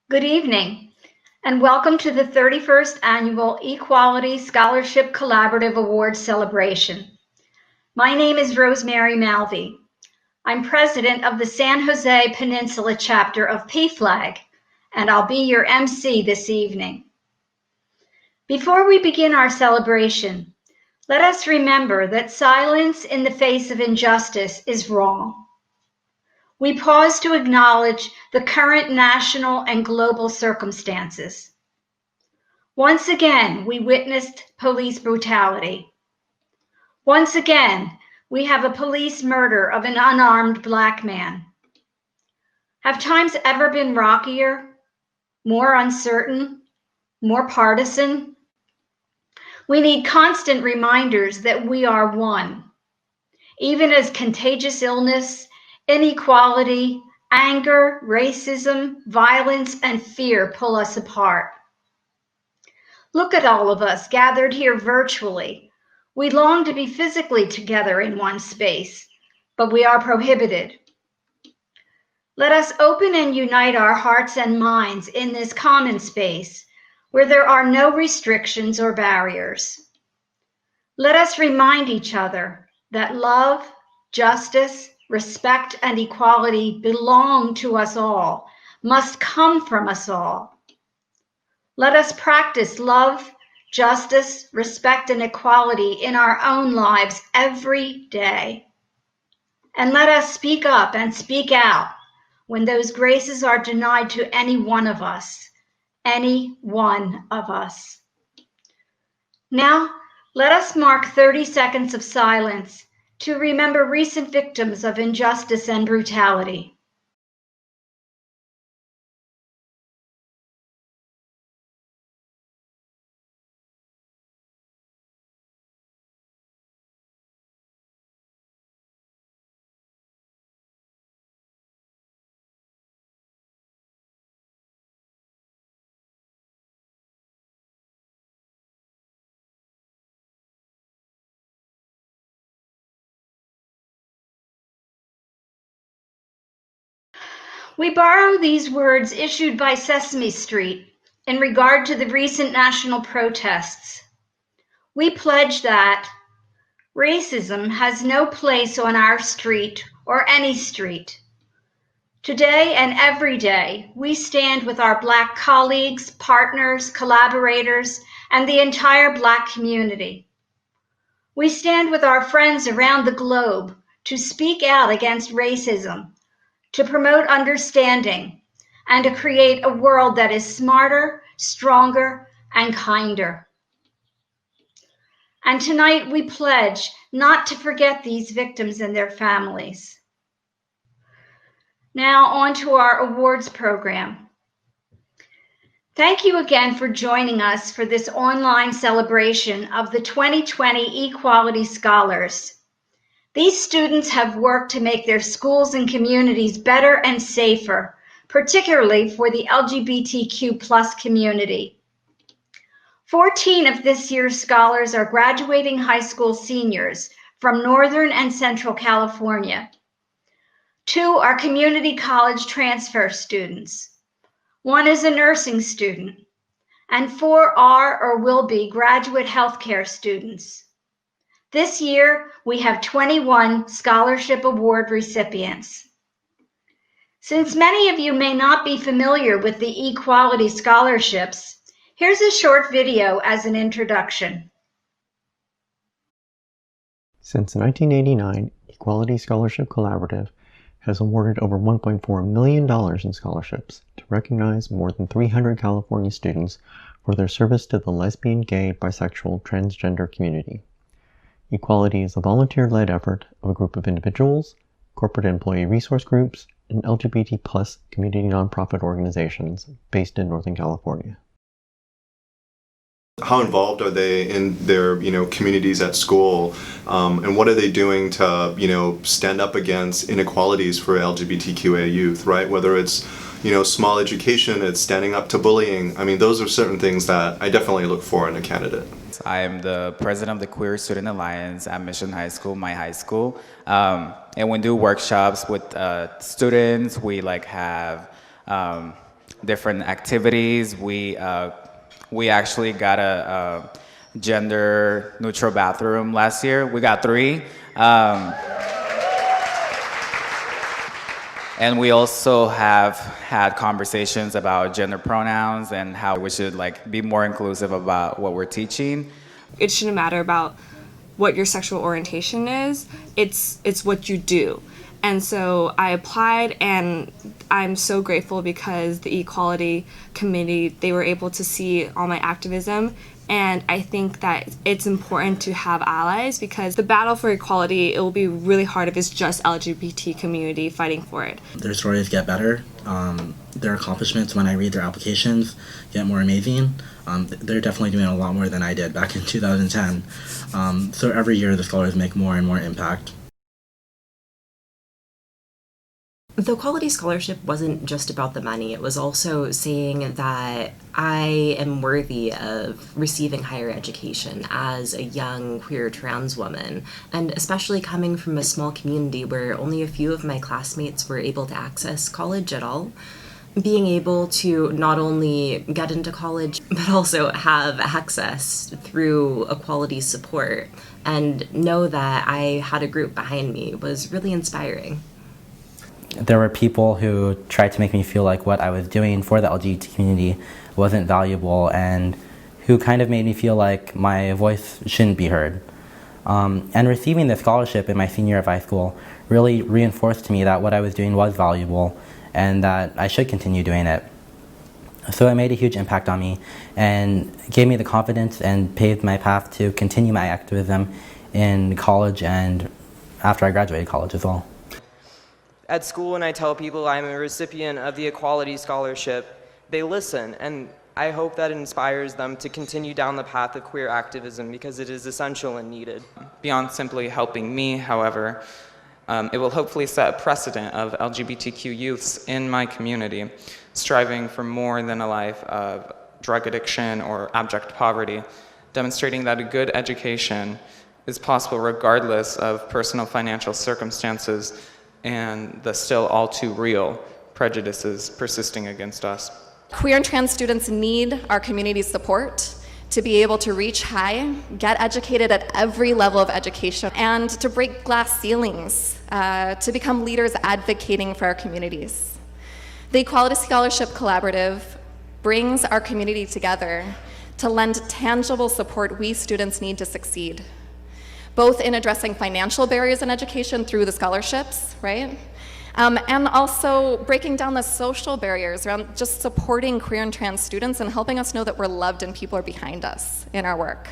Good evening, and welcome to the 31st Annual eQuality Scholarship Collaborative Awards celebration. My name is Rosemary Malvey. I'm president of the San Jose Peninsula chapter of PFLAG, and I'll be your MC this evening. Before we begin our celebration, let us remember that silence in the face of injustice is wrong. We pause to acknowledge the current national and global circumstances. Once again, we witnessed police brutality. Once again, we have a police murder of an unarmed Black man. Have times ever been rockier, more uncertain, more partisan? We need constant reminders that we are one, even as contagious illness, inequality, anger, racism, violence, and fear pull us apart. Look at all of us gathered here virtually. We long to be physically together in one space, but we are prohibited. Let us open and unite our hearts and minds in this common space where there are no restrictions or barriers. Let us remind each other that love, justice, respect, and equality belong to us all, must come from us all. Let us practice love, justice, respect, and equality in our own lives every day. And let us speak up and speak out when those graces are denied to any one of us, any one of us. Now, let us mark 30 seconds of silence to remember recent victims of injustice and brutality. We borrow these words issued by Sesame Street in regard to the recent national protests. We pledge that racism has no place on our street or any street. Today and every day, we stand with our Black colleagues, partners, collaborators, and the entire Black community. We stand with our friends around the globe to speak out against racism, to promote understanding, and to create a world that is smarter, stronger, and kinder. And tonight we pledge not to forget these victims and their families. Now on to our awards program. Thank you again for joining us for this online celebration of the 2020 eQuality Scholars. These students have worked to make their schools and communities better and safer, particularly for the LGBTQ+ community. 14 of this year's scholars are graduating high school seniors from Northern and Central California. 2 are community college transfer students. 1 is a nursing student, and 4 are or will be graduate healthcare students. This year, we have 21 scholarship award recipients. Since many of you may not be familiar with the eQuality scholarships, here's a short video as an introduction. Since 1989, Equality Scholarship Collaborative has awarded over $1.4 million in scholarships to recognize more than 300 California students for their service to the lesbian, gay, bisexual, transgender community. Equality is a volunteer-led effort of a group of individuals, corporate employee resource groups, and LGBT+ community nonprofit organizations based in Northern California. How involved are they in their, communities at school, and what are they doing to, stand up against inequalities for LGBTQA youth, right? Whether it's, small education, it's standing up to bullying. I mean, those are certain things that I definitely look for in a candidate. I am the president of the Queer Student Alliance at Mission High School, my high school, and we do workshops with students. We have different activities. We actually got a gender neutral bathroom last year. We got 3. And we also have had conversations about gender pronouns and how we should be more inclusive about what we're teaching. It shouldn't matter about what your sexual orientation is. It's what you do. And so I applied, and I'm so grateful because the eQuality committee, they were able to see all my activism. And I think that it's important to have allies, because the battle for equality, it will be really hard if it's just LGBT community fighting for it. Their stories get better. Their accomplishments, when I read their applications, get more amazing. They're definitely doing a lot more than I did back in 2010. So every year the scholars make more and more impact. The Equality Scholarship wasn't just about the money. It was also saying that I am worthy of receiving higher education as a young queer trans woman, and especially coming from a small community where only a few of my classmates were able to access college at all. Being able to not only get into college, but also have access through equality support and know that I had a group behind me was really inspiring. There were people who tried to make me feel like what I was doing for the LGBT community wasn't valuable, and who kind of made me feel like my voice shouldn't be heard. And receiving the scholarship in my senior year of high school really reinforced to me that what I was doing was valuable and that I should continue doing it. So it made a huge impact on me and gave me the confidence and paved my path to continue my activism in college and after I graduated college as well. At school, when I tell people I'm a recipient of the Equality Scholarship, they listen, and I hope that inspires them to continue down the path of queer activism, because it is essential and needed. Beyond simply helping me, however, it will hopefully set a precedent of LGBTQ youths in my community, striving for more than a life of drug addiction or abject poverty, demonstrating that a good education is possible regardless of personal financial circumstances and the still all too real prejudices persisting against us. Queer and trans students need our community's support to be able to reach high, get educated at every level of education, and to break glass ceilings, to become leaders advocating for our communities. The Equality Scholarship Collaborative brings our community together to lend tangible support we students need to succeed, both in addressing financial barriers in education through the scholarships, right? And also breaking down the social barriers around just supporting queer and trans students and helping us know that we're loved and people are behind us in our work.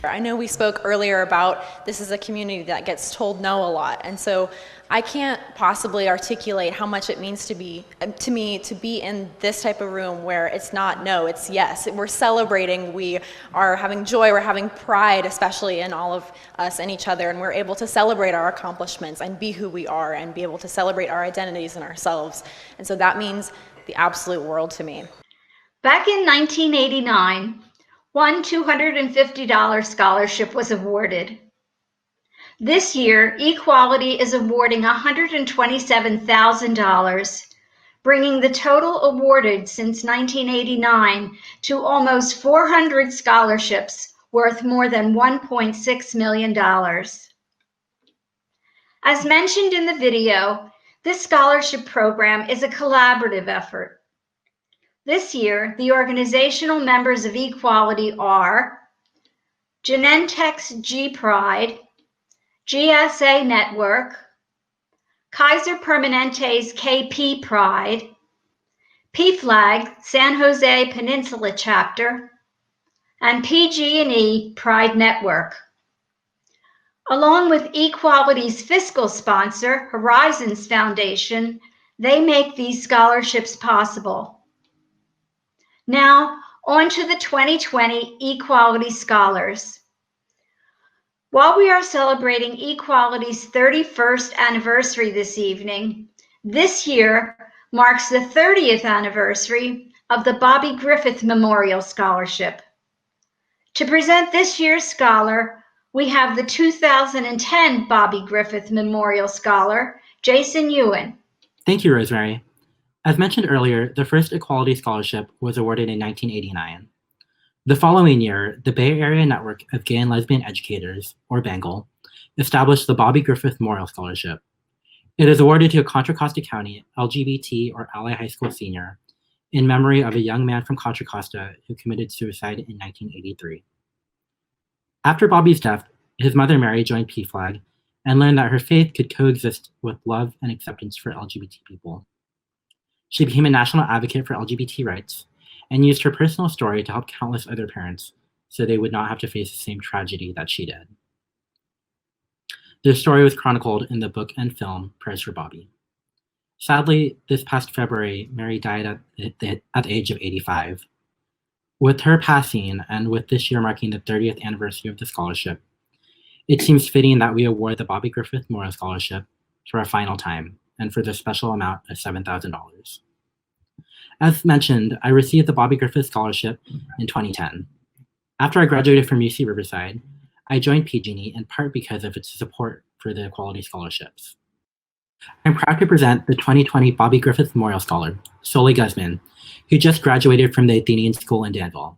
I know we spoke earlier about this is a community that gets told no a lot, and so I can't possibly articulate how much it means to me to be in this type of room where it's not no, it's yes. We're celebrating, we are having joy, we're having pride, especially in all of us and each other, and we're able to celebrate our accomplishments and be who we are and be able to celebrate our identities and ourselves. And so that means the absolute world to me. Back in 1989, one $250 scholarship was awarded. This year, eQuality is awarding $127,000, bringing the total awarded since 1989 to almost 400 scholarships worth more than $1.6 million. As mentioned in the video, this scholarship program is a collaborative effort. This year, the organizational members of eQuality are Genentech's G-Pride, GSA Network, Kaiser Permanente's KP Pride, PFLAG San Jose Peninsula Chapter, and PG&E Pride Network. Along with eQuality's fiscal sponsor, Horizons Foundation, they make these scholarships possible. Now, on to the 2020 eQuality Scholars. While we are celebrating eQuality's 31st anniversary this evening, this year marks the 30th anniversary of the Bobby Griffith Memorial Scholarship. To present this year's scholar, we have the 2010 Bobby Griffith Memorial Scholar, Jason Yuen. Thank you, Rosemary. As mentioned earlier, the first Equality Scholarship was awarded in 1989. The following year, the Bay Area Network of Gay and Lesbian Educators, or BANGLE, established the Bobby Griffith Memorial Scholarship. It is awarded to a Contra Costa County LGBT or ally high school senior in memory of a young man from Contra Costa who committed suicide in 1983. After Bobby's death, his mother Mary joined PFLAG and learned that her faith could coexist with love and acceptance for LGBT people. She became a national advocate for LGBT rights and used her personal story to help countless other parents so they would not have to face the same tragedy that she did. Their story was chronicled in the book and film Prayers for Bobby. Sadly, this past February, Mary died at the age of 85. With her passing, and with this year marking the 30th anniversary of the scholarship, it seems fitting that we award the Bobby Griffith Memorial Scholarship for a final time, and for the special amount of $7,000. As mentioned, I received the Bobby Griffith Scholarship in 2010. After I graduated from UC Riverside, I joined PG&E in part because of its support for the Equality Scholarships. I'm proud to present the 2020 Bobby Griffith Memorial Scholar, Soli Guzman, who just graduated from the Athenian School in Danville.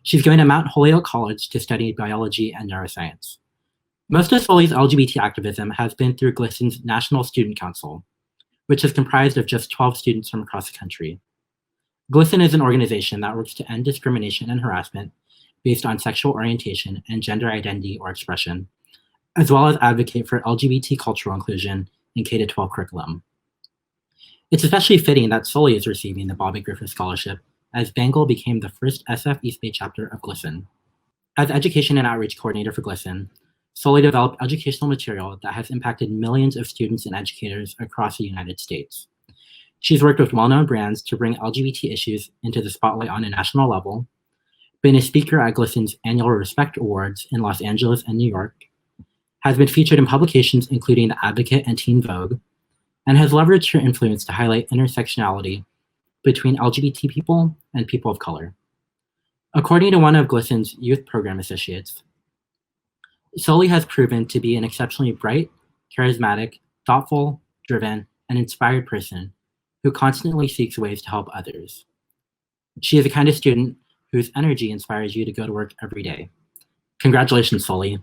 She's going to Mount Holyoke College to study biology and neuroscience. Most of Soli's LGBT activism has been through GLSEN's National Student Council, which is comprised of just 12 students from across the country. GLSEN is an organization that works to end discrimination and harassment based on sexual orientation and gender identity or expression, as well as advocate for LGBT cultural inclusion in K-12 curriculum. It's especially fitting that Soli is receiving the Bobby Griffith Scholarship, as BANGLE became the first SF East Bay chapter of GLSEN. As Education and Outreach Coordinator for GLSEN, Soli developed educational material that has impacted millions of students and educators across the United States. She's worked with well-known brands to bring LGBT issues into the spotlight on a national level, been a speaker at GLSEN's annual Respect Awards in Los Angeles and New York, has been featured in publications including The Advocate and Teen Vogue, and has leveraged her influence to highlight intersectionality between LGBT people and people of color. According to one of GLSEN's youth program associates, Soli has proven to be an exceptionally bright, charismatic, thoughtful, driven, and inspired person who constantly seeks ways to help others. She is the kind of student whose energy inspires you to go to work every day. Congratulations, Soli.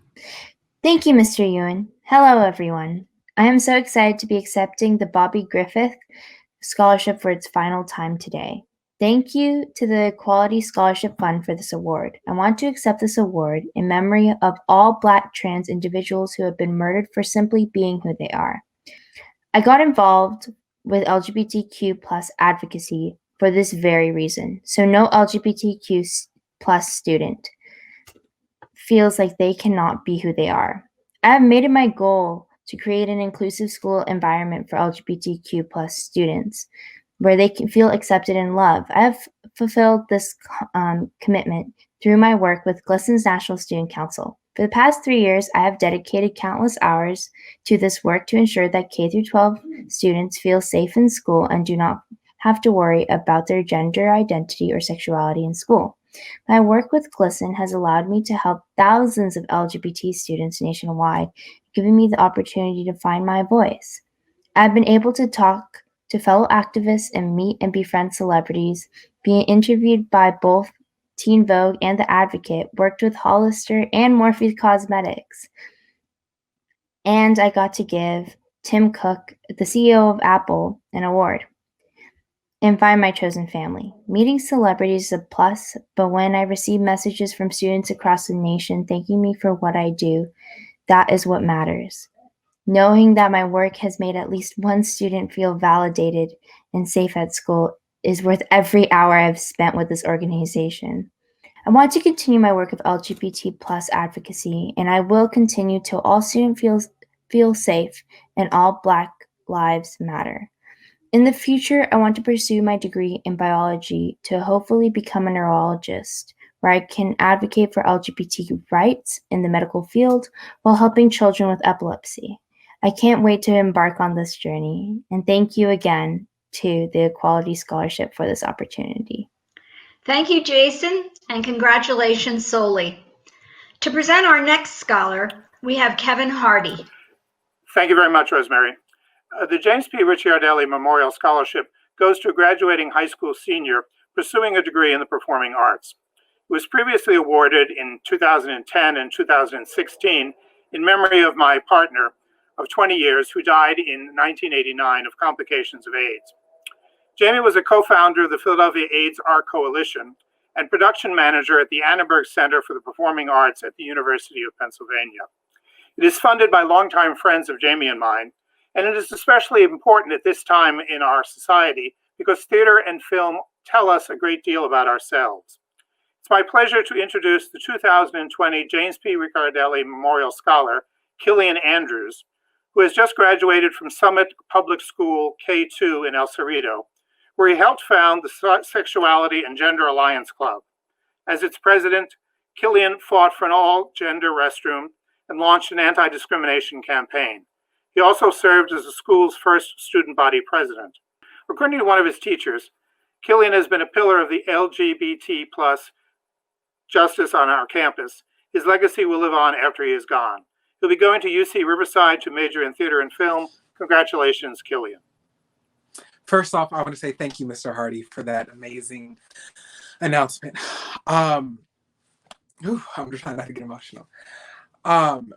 Thank you, Mr. Yuen. Hello, everyone. I am so excited to be accepting the Bobby Griffith Scholarship for its final time today. Thank you to the Equality Scholarship Fund for this award. I want to accept this award in memory of all Black trans individuals who have been murdered for simply being who they are. I got involved with LGBTQ plus advocacy for this very reason, so no LGBTQ plus student feels like they cannot be who they are. I have made it my goal to create an inclusive school environment for LGBTQ plus students where they can feel accepted and loved. I have fulfilled this commitment through my work with GLSEN's National Student Council. For the past 3 years, I have dedicated countless hours to this work to ensure that K-12 students feel safe in school and do not have to worry about their gender identity or sexuality in school. My work with GLSEN has allowed me to help thousands of LGBT students nationwide, giving me the opportunity to find my voice. I've been able to talk to fellow activists and meet and befriend celebrities, being interviewed by both Teen Vogue and The Advocate, worked with Hollister and Morphe Cosmetics. And I got to give Tim Cook, the CEO of Apple, an award and find my chosen family. Meeting celebrities is a plus, but when I receive messages from students across the nation thanking me for what I do, that is what matters. Knowing that my work has made at least one student feel validated and safe at school is worth every hour I've spent with this organization. I want to continue my work of LGBT plus advocacy, and I will continue till all students feel safe and all Black lives matter. In the future, I want to pursue my degree in biology to hopefully become a neurologist, where I can advocate for LGBT rights in the medical field while helping children with epilepsy. I can't wait to embark on this journey, and thank you again to the Equality Scholarship for this opportunity. Thank you, Jason, and congratulations, Soli. To present our next scholar, we have Kevin Harty. Thank you very much, Rosemary. The James P. Ricciardelli Memorial Scholarship goes to a graduating high school senior pursuing a degree in the performing arts. It was previously awarded in 2010 and 2016 in memory of my partner of 20 years who died in 1989 of complications of AIDS. Jamie was a co-founder of the Philadelphia AIDS Art Coalition and production manager at the Annenberg Center for the Performing Arts at the University of Pennsylvania. It is funded by longtime friends of Jamie and mine, and it is especially important at this time in our society because theater and film tell us a great deal about ourselves. It's my pleasure to introduce the 2020 James P. Riccardelli Memorial Scholar, Killian Andrews, who has just graduated from Summit Public School K2 in El Cerrito, where he helped found the Sexuality and Gender Alliance Club. As its president, Killian fought for an all-gender restroom and launched an anti-discrimination campaign. He also served as the school's first student body president. According to one of his teachers, Killian has been a pillar of the LGBT+ justice on our campus. His legacy will live on after he is gone. He'll be going to UC Riverside to major in theater and film. Congratulations, Killian. First off, I want to say thank you, Mr. Harty, for that amazing announcement. I'm just trying not to get emotional.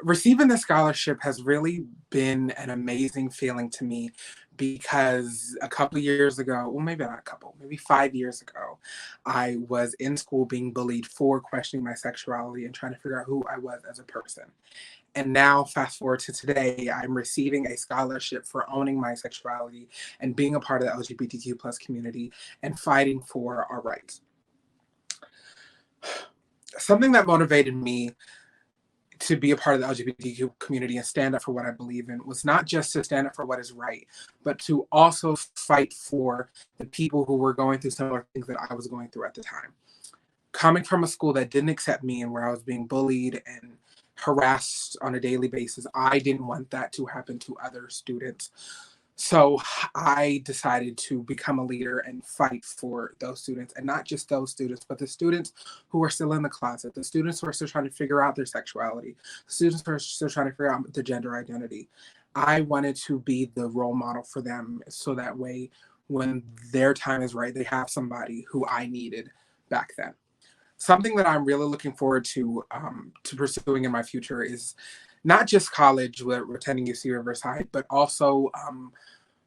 Receiving the scholarship has really been an amazing feeling to me because a couple years ago, well, maybe not a couple, maybe 5 years ago, I was in school being bullied for questioning my sexuality and trying to figure out who I was as a person. And now, fast forward to today, I'm receiving a scholarship for owning my sexuality and being a part of the LGBTQ+ community and fighting for our rights. Something that motivated me to be a part of the LGBTQ community and stand up for what I believe in was not just to stand up for what is right, but to also fight for the people who were going through similar things that I was going through at the time. Coming from a school that didn't accept me and where I was being bullied and harassed on a daily basis, I didn't want that to happen to other students. So I decided to become a leader and fight for those students, and not just those students, but the students who are still in the closet, the students who are still trying to figure out their sexuality, the students who are still trying to figure out their gender identity. I wanted to be the role model for them so that way when their time is right, they have somebody who I needed back then. Something that I'm really looking forward to pursuing in my future is not just college, we're attending UC Riverside, but also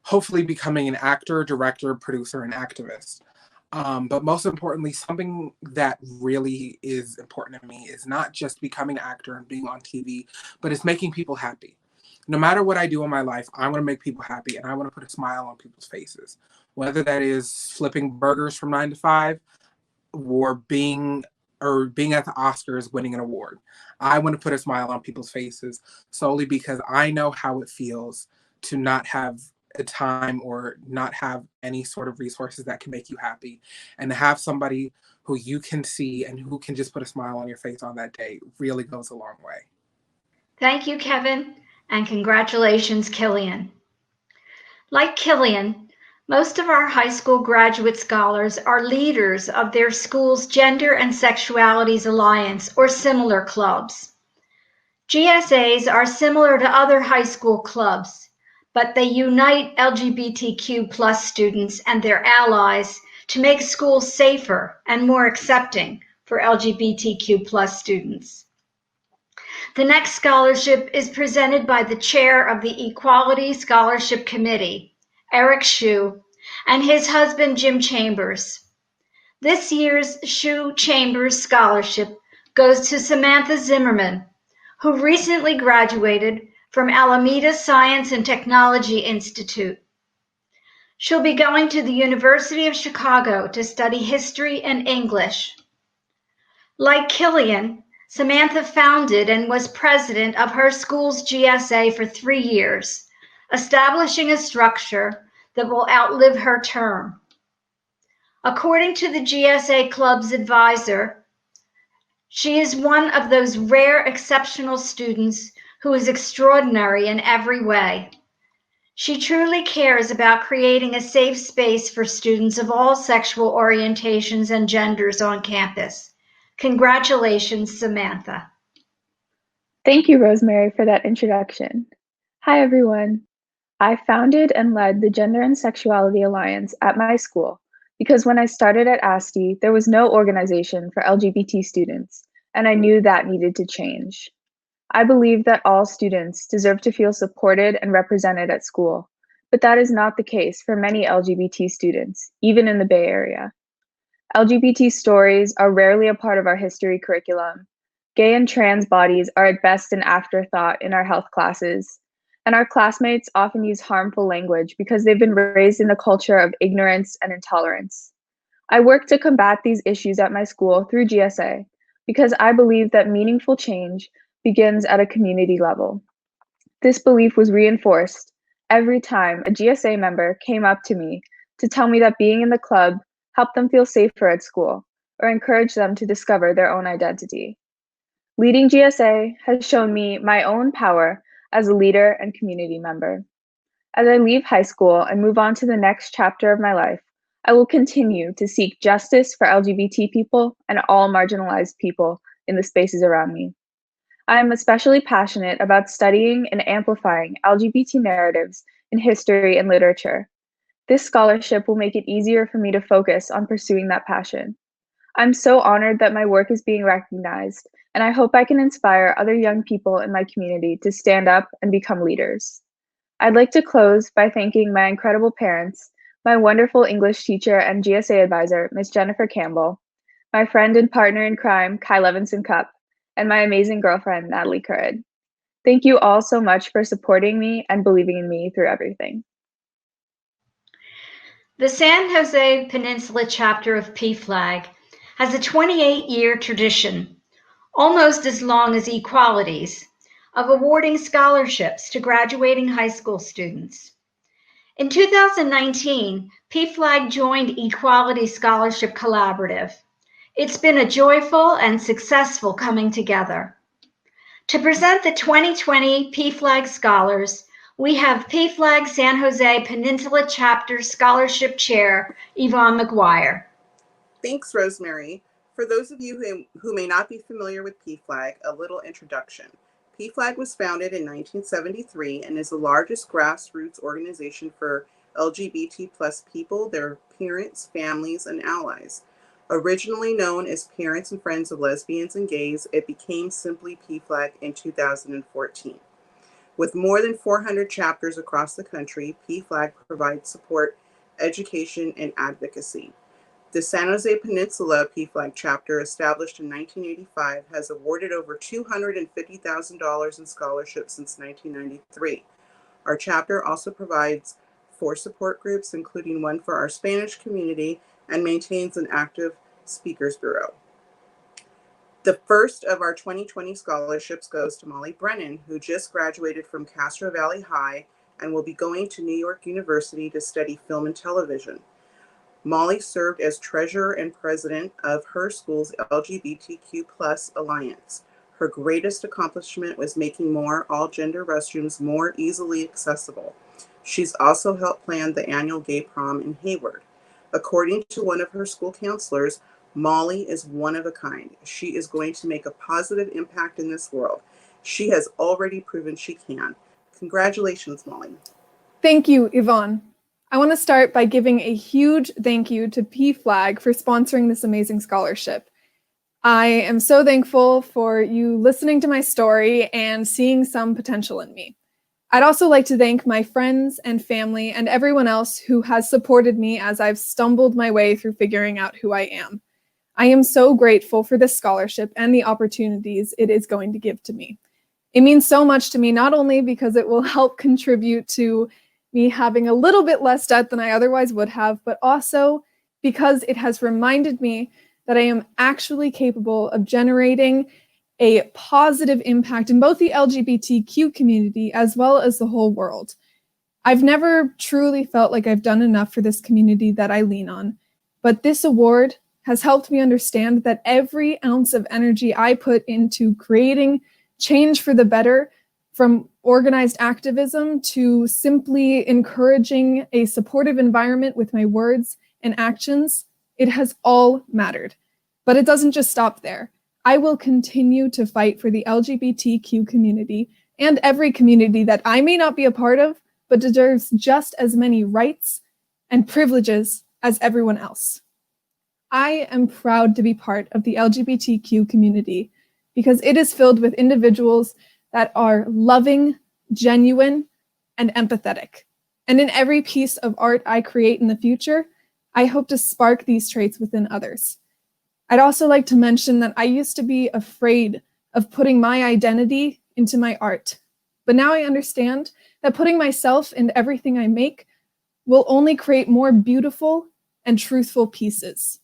hopefully becoming an actor, director, producer, and activist. But most importantly, something that really is important to me is not just becoming an actor and being on TV, but it's making people happy. No matter what I do in my life, I want to make people happy and I want to put a smile on people's faces. Whether that is flipping burgers from 9 to 5, or being at the Oscars winning an award. I want to put a smile on people's faces solely because I know how it feels to not have a time or not have any sort of resources that can make you happy. And to have somebody who you can see and who can just put a smile on your face on that day really goes a long way. Thank you, Kevin, and congratulations, Killian. Like Killian, most of our high school graduate scholars are leaders of their school's Gender and Sexualities Alliance or similar clubs. GSAs are similar to other high school clubs, but they unite LGBTQ+ students and their allies to make schools safer and more accepting for LGBTQ+ students. The next scholarship is presented by the chair of the Equality Scholarship Committee, Eric Hsu, and his husband, Jim-Chambers. This year's Hsu-Chambers Scholarship goes to Samantha Zimmerman, who recently graduated from Alameda Science and Technology Institute. She'll be going to the University of Chicago to study history and English. Like Killian, Samantha founded and was president of her school's GSA for 3 years, establishing a structure that will outlive her term. According to the GSA Club's advisor, she is one of those rare exceptional students who is extraordinary in every way. She truly cares about creating a safe space for students of all sexual orientations and genders on campus. Congratulations, Samantha. Thank you, Rosemary, for that introduction. Hi, everyone. I founded and led the Gender and Sexuality Alliance at my school because when I started at ASTI, there was no organization for LGBT students, and I knew that needed to change. I believe that all students deserve to feel supported and represented at school, but that is not the case for many LGBT students, even in the Bay Area. LGBT stories are rarely a part of our history curriculum. Gay and trans bodies are at best an afterthought in our health classes, and our classmates often use harmful language because they've been raised in a culture of ignorance and intolerance. I work to combat these issues at my school through GSA because I believe that meaningful change begins at a community level. This belief was reinforced every time a GSA member came up to me to tell me that being in the club helped them feel safer at school or encouraged them to discover their own identity. Leading GSA has shown me my own power as a leader and community member. As I leave high school and move on to the next chapter of my life, I will continue to seek justice for LGBT people and all marginalized people in the spaces around me. I am especially passionate about studying and amplifying LGBT narratives in history and literature. This scholarship will make it easier for me to focus on pursuing that passion. I'm so honored that my work is being recognized, and I hope I can inspire other young people in my community to stand up and become leaders. I'd like to close by thanking my incredible parents, my wonderful English teacher and GSA advisor, Ms. Jennifer Campbell, my friend and partner in crime, Kai Levinson Cup, and my amazing girlfriend, Natalie Currid. Thank you all so much for supporting me and believing in me through everything. The San Jose Peninsula chapter of PFLAG has a 28-year tradition, almost as long as eQuality's, of awarding scholarships to graduating high school students. In 2019, PFLAG joined eQuality Scholarship Collaborative. It's been a joyful and successful coming together. To present the 2020 PFLAG Scholars, we have PFLAG San Jose Peninsula Chapter Scholarship Chair, Yvonne McGuire. Thanks, Rosemary. For those of you who may not be familiar with PFLAG, a little introduction. PFLAG was founded in 1973 and is the largest grassroots organization for LGBT plus people, their parents, families, and allies. Originally known as Parents and Friends of Lesbians and Gays, it became simply PFLAG in 2014. With more than 400 chapters across the country, PFLAG provides support, education, and advocacy. The San Jose Peninsula PFLAG chapter, established in 1985, has awarded over $250,000 in scholarships since 1993. Our chapter also provides 4 support groups, including one for our Spanish community, and maintains an active speakers bureau. The first of our 2020 scholarships goes to Molly Brennan, who just graduated from Castro Valley High and will be going to New York University to study film and television. Molly served as treasurer and president of her school's LGBTQ+ Alliance. Her greatest accomplishment was making more all-gender restrooms more easily accessible. She's also helped plan the annual gay prom in Hayward. According to one of her school counselors, Molly is one of a kind. She is going to make a positive impact in this world. She has already proven she can. Congratulations, Molly. Thank you, Yvonne. I want to start by giving a huge thank you to PFLAG for sponsoring this amazing scholarship. I am so thankful for you listening to my story and seeing some potential in me. I'd also like to thank my friends and family and everyone else who has supported me as I've stumbled my way through figuring out who I am. I am so grateful for this scholarship and the opportunities it is going to give to me. It means so much to me, not only because it will help contribute to me having a little bit less debt than I otherwise would have, but also because it has reminded me that I am actually capable of generating a positive impact in both the LGBTQ community as well as the whole world. I've never truly felt like I've done enough for this community that I lean on, but this award has helped me understand that every ounce of energy I put into creating change for the better, from organized activism to simply encouraging a supportive environment with my words and actions, it has all mattered. But it doesn't just stop there. I will continue to fight for the LGBTQ community and every community that I may not be a part of, but deserves just as many rights and privileges as everyone else. I am proud to be part of the LGBTQ community because it is filled with individuals that are loving, genuine, and empathetic. And in every piece of art I create in the future, I hope to spark these traits within others. I'd also like to mention that I used to be afraid of putting my identity into my art. But now I understand that putting myself into everything I make will only create more beautiful and truthful pieces.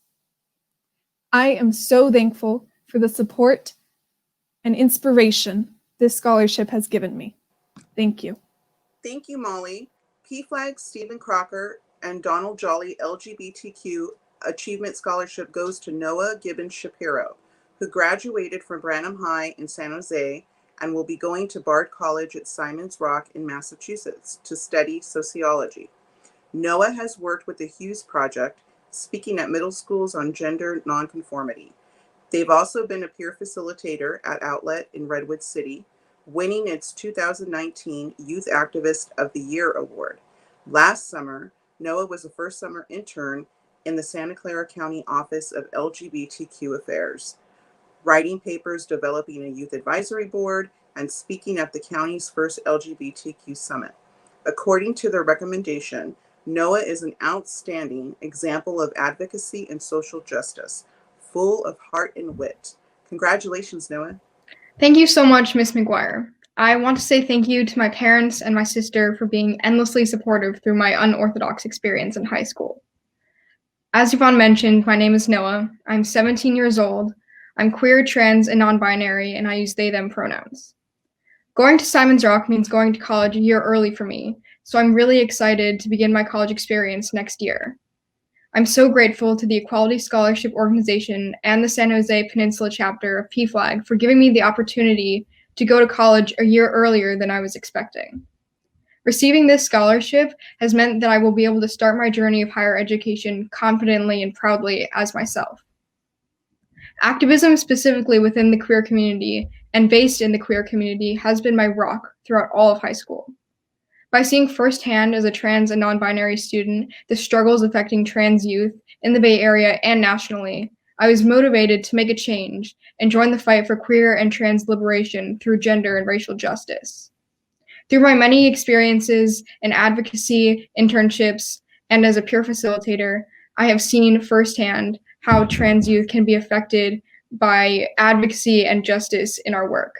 I am so thankful for the support and inspiration this scholarship has given me. Thank you. Thank you, Molly. PFLAG Stephen Crocker and Donald Jolly LGBTQ Achievement Scholarship goes to Noah Gibbons-Shapiro, who graduated from Branham High in San Jose and will be going to Bard College at Simon's Rock in Massachusetts to study sociology. Noah has worked with the Hughes Project, speaking at middle schools on gender nonconformity. They've also been a peer facilitator at Outlet in Redwood City, winning its 2019 Youth Activist of the Year award. Last summer, Noah was a first summer intern in the Santa Clara County Office of LGBTQ Affairs, writing papers, developing a youth advisory board, and speaking at the county's first LGBTQ summit. According to their recommendation, Noah is an outstanding example of advocacy and social justice, full of heart and wit. Congratulations, Noah. Thank you so much, Ms. McGuire. I want to say thank you to my parents and my sister for being endlessly supportive through my unorthodox experience in high school. As Yvonne mentioned, my name is Noah. I'm 17 years old. I'm queer, trans, and non-binary, and I use they, them pronouns. Going to Simon's Rock means going to college a year early for me, so I'm really excited to begin my college experience next year. I'm so grateful to the Equality Scholarship Organization and the San Jose Peninsula chapter of PFLAG for giving me the opportunity to go to college a year earlier than I was expecting. Receiving this scholarship has meant that I will be able to start my journey of higher education confidently and proudly as myself. Activism specifically within the queer community and based in the queer community has been my rock throughout all of high school. By seeing firsthand as a trans and non-binary student the struggles affecting trans youth in the Bay Area and nationally, I was motivated to make a change and join the fight for queer and trans liberation through gender and racial justice. Through my many experiences in advocacy, internships, and as a peer facilitator, I have seen firsthand how trans youth can be affected by advocacy and justice in our work.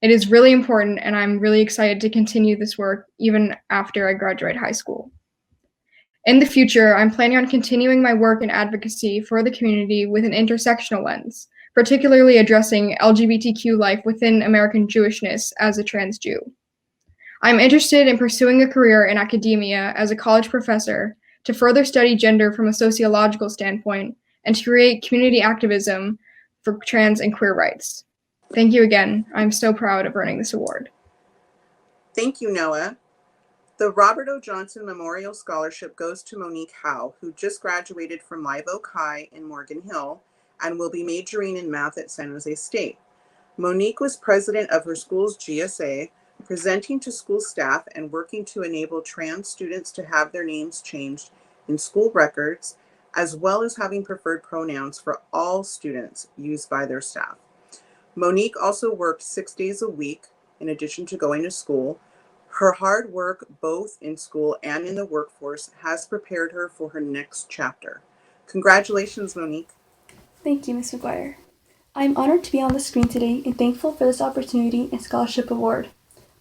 It is really important, and I'm really excited to continue this work even after I graduate high school. In the future, I'm planning on continuing my work in advocacy for the community with an intersectional lens, particularly addressing LGBTQ life within American Jewishness as a trans Jew. I'm interested in pursuing a career in academia as a college professor to further study gender from a sociological standpoint and to create community activism for trans and queer rights. Thank you again. I'm so proud of earning this award. Thank you, Noah. The Robert O. Johnson Memorial Scholarship goes to Monique Howe, who just graduated from Live Oak High in Morgan Hill and will be majoring in math at San Jose State. Monique was president of her school's GSA, presenting to school staff and working to enable trans students to have their names changed in school records, as well as having preferred pronouns for all students used by their staff. Monique also worked 6 days a week in addition to going to school. Her hard work, both in school and in the workforce, has prepared her for her next chapter. Congratulations, Monique. Thank you, Ms. McGuire. I'm honored to be on the screen today and thankful for this opportunity and scholarship award.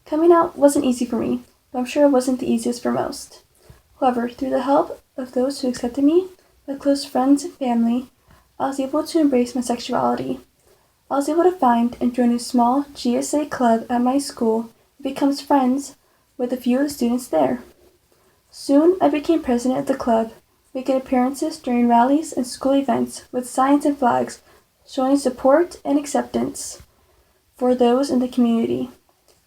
Coming out wasn't easy for me, but I'm sure it wasn't the easiest for most. However, through the help of those who accepted me, my close friends and family, I was able to embrace my sexuality. I was able to find and join a small GSA club at my school and become friends with a few of the students there. Soon, I became president of the club, making appearances during rallies and school events with signs and flags showing support and acceptance for those in the community.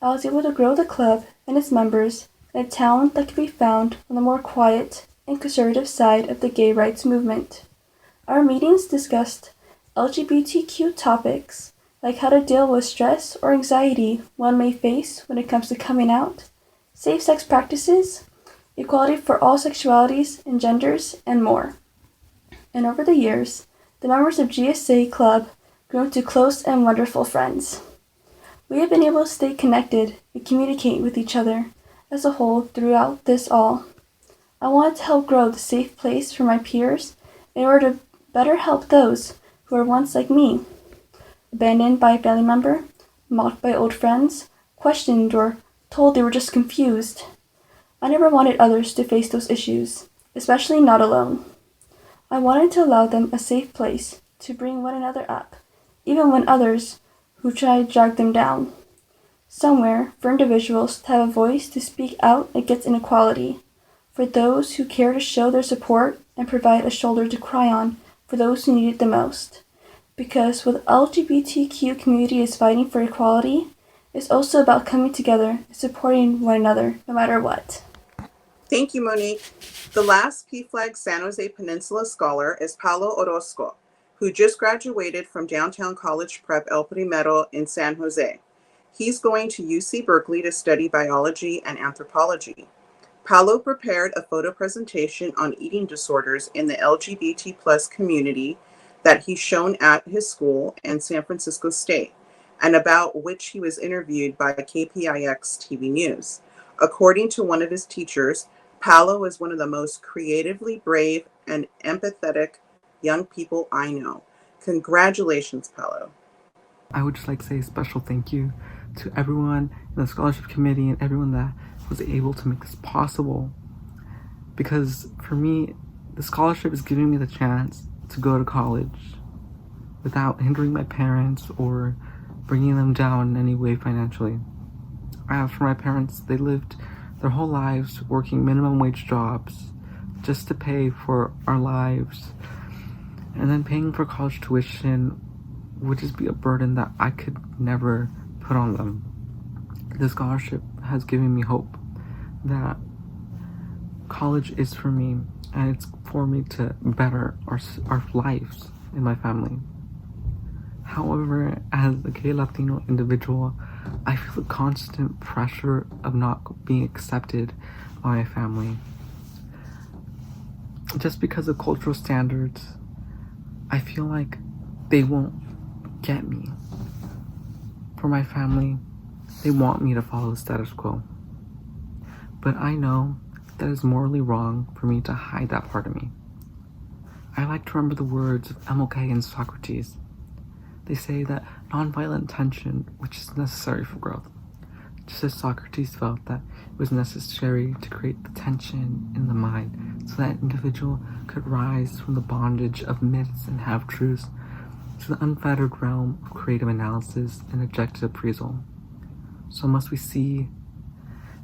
I was able to grow the club and its members in a town that could be found on the more quiet and conservative side of the gay rights movement. Our meetings discussed LGBTQ topics like how to deal with stress or anxiety one may face when it comes to coming out, safe-sex practices, equality for all sexualities and genders, and more. And over the years, the members of GSA Club grew into close and wonderful friends. We have been able to stay connected and communicate with each other as a whole throughout this all. I wanted to help grow the safe place for my peers in order to better help those who were once like me, abandoned by a family member, mocked by old friends, questioned or told they were just confused. I never wanted others to face those issues, especially not alone. I wanted to allow them a safe place to bring one another up, even when others who try to drag them down. Somewhere for individuals to have a voice to speak out against inequality, for those who care to show their support and provide a shoulder to cry on for those who need it the most. Because what the LGBTQ community is fighting for equality is also about coming together and supporting one another no matter what. Thank you, Monique. The last PFLAG San Jose Peninsula scholar is Paulo Orozco, who just graduated from Downtown College Prep El Primero in San Jose. He's going to UC Berkeley to study biology and anthropology. Paulo prepared a photo presentation on eating disorders in the LGBT plus community that he's shown at his school in San Francisco State, and about which he was interviewed by KPIX TV News. According to one of his teachers, Paulo is one of the most creatively brave and empathetic young people I know. Congratulations, Paulo. I would just like to say a special thank you to everyone in the scholarship committee and everyone that was able to make this possible. Because for me, the scholarship is giving me the chance to go to college without hindering my parents or bringing them down in any way financially. For my parents, they lived their whole lives working minimum wage jobs just to pay for our lives. And then paying for college tuition would just be a burden that I could never put on them. The scholarship has given me hope that college is for me, and it's for me to better our lives in my family. However, as a gay Latino individual, I feel the constant pressure of not being accepted by my family. Just because of cultural standards, I feel like they won't get me. For my family, they want me to follow the status quo. But I know that it's morally wrong for me to hide that part of me. I like to remember the words of MLK and Socrates. They say that nonviolent tension, which is necessary for growth. Just as Socrates felt that it was necessary to create the tension in the mind so that an individual could rise from the bondage of myths and half-truths to the unfettered realm of creative analysis and objective appraisal. So must we see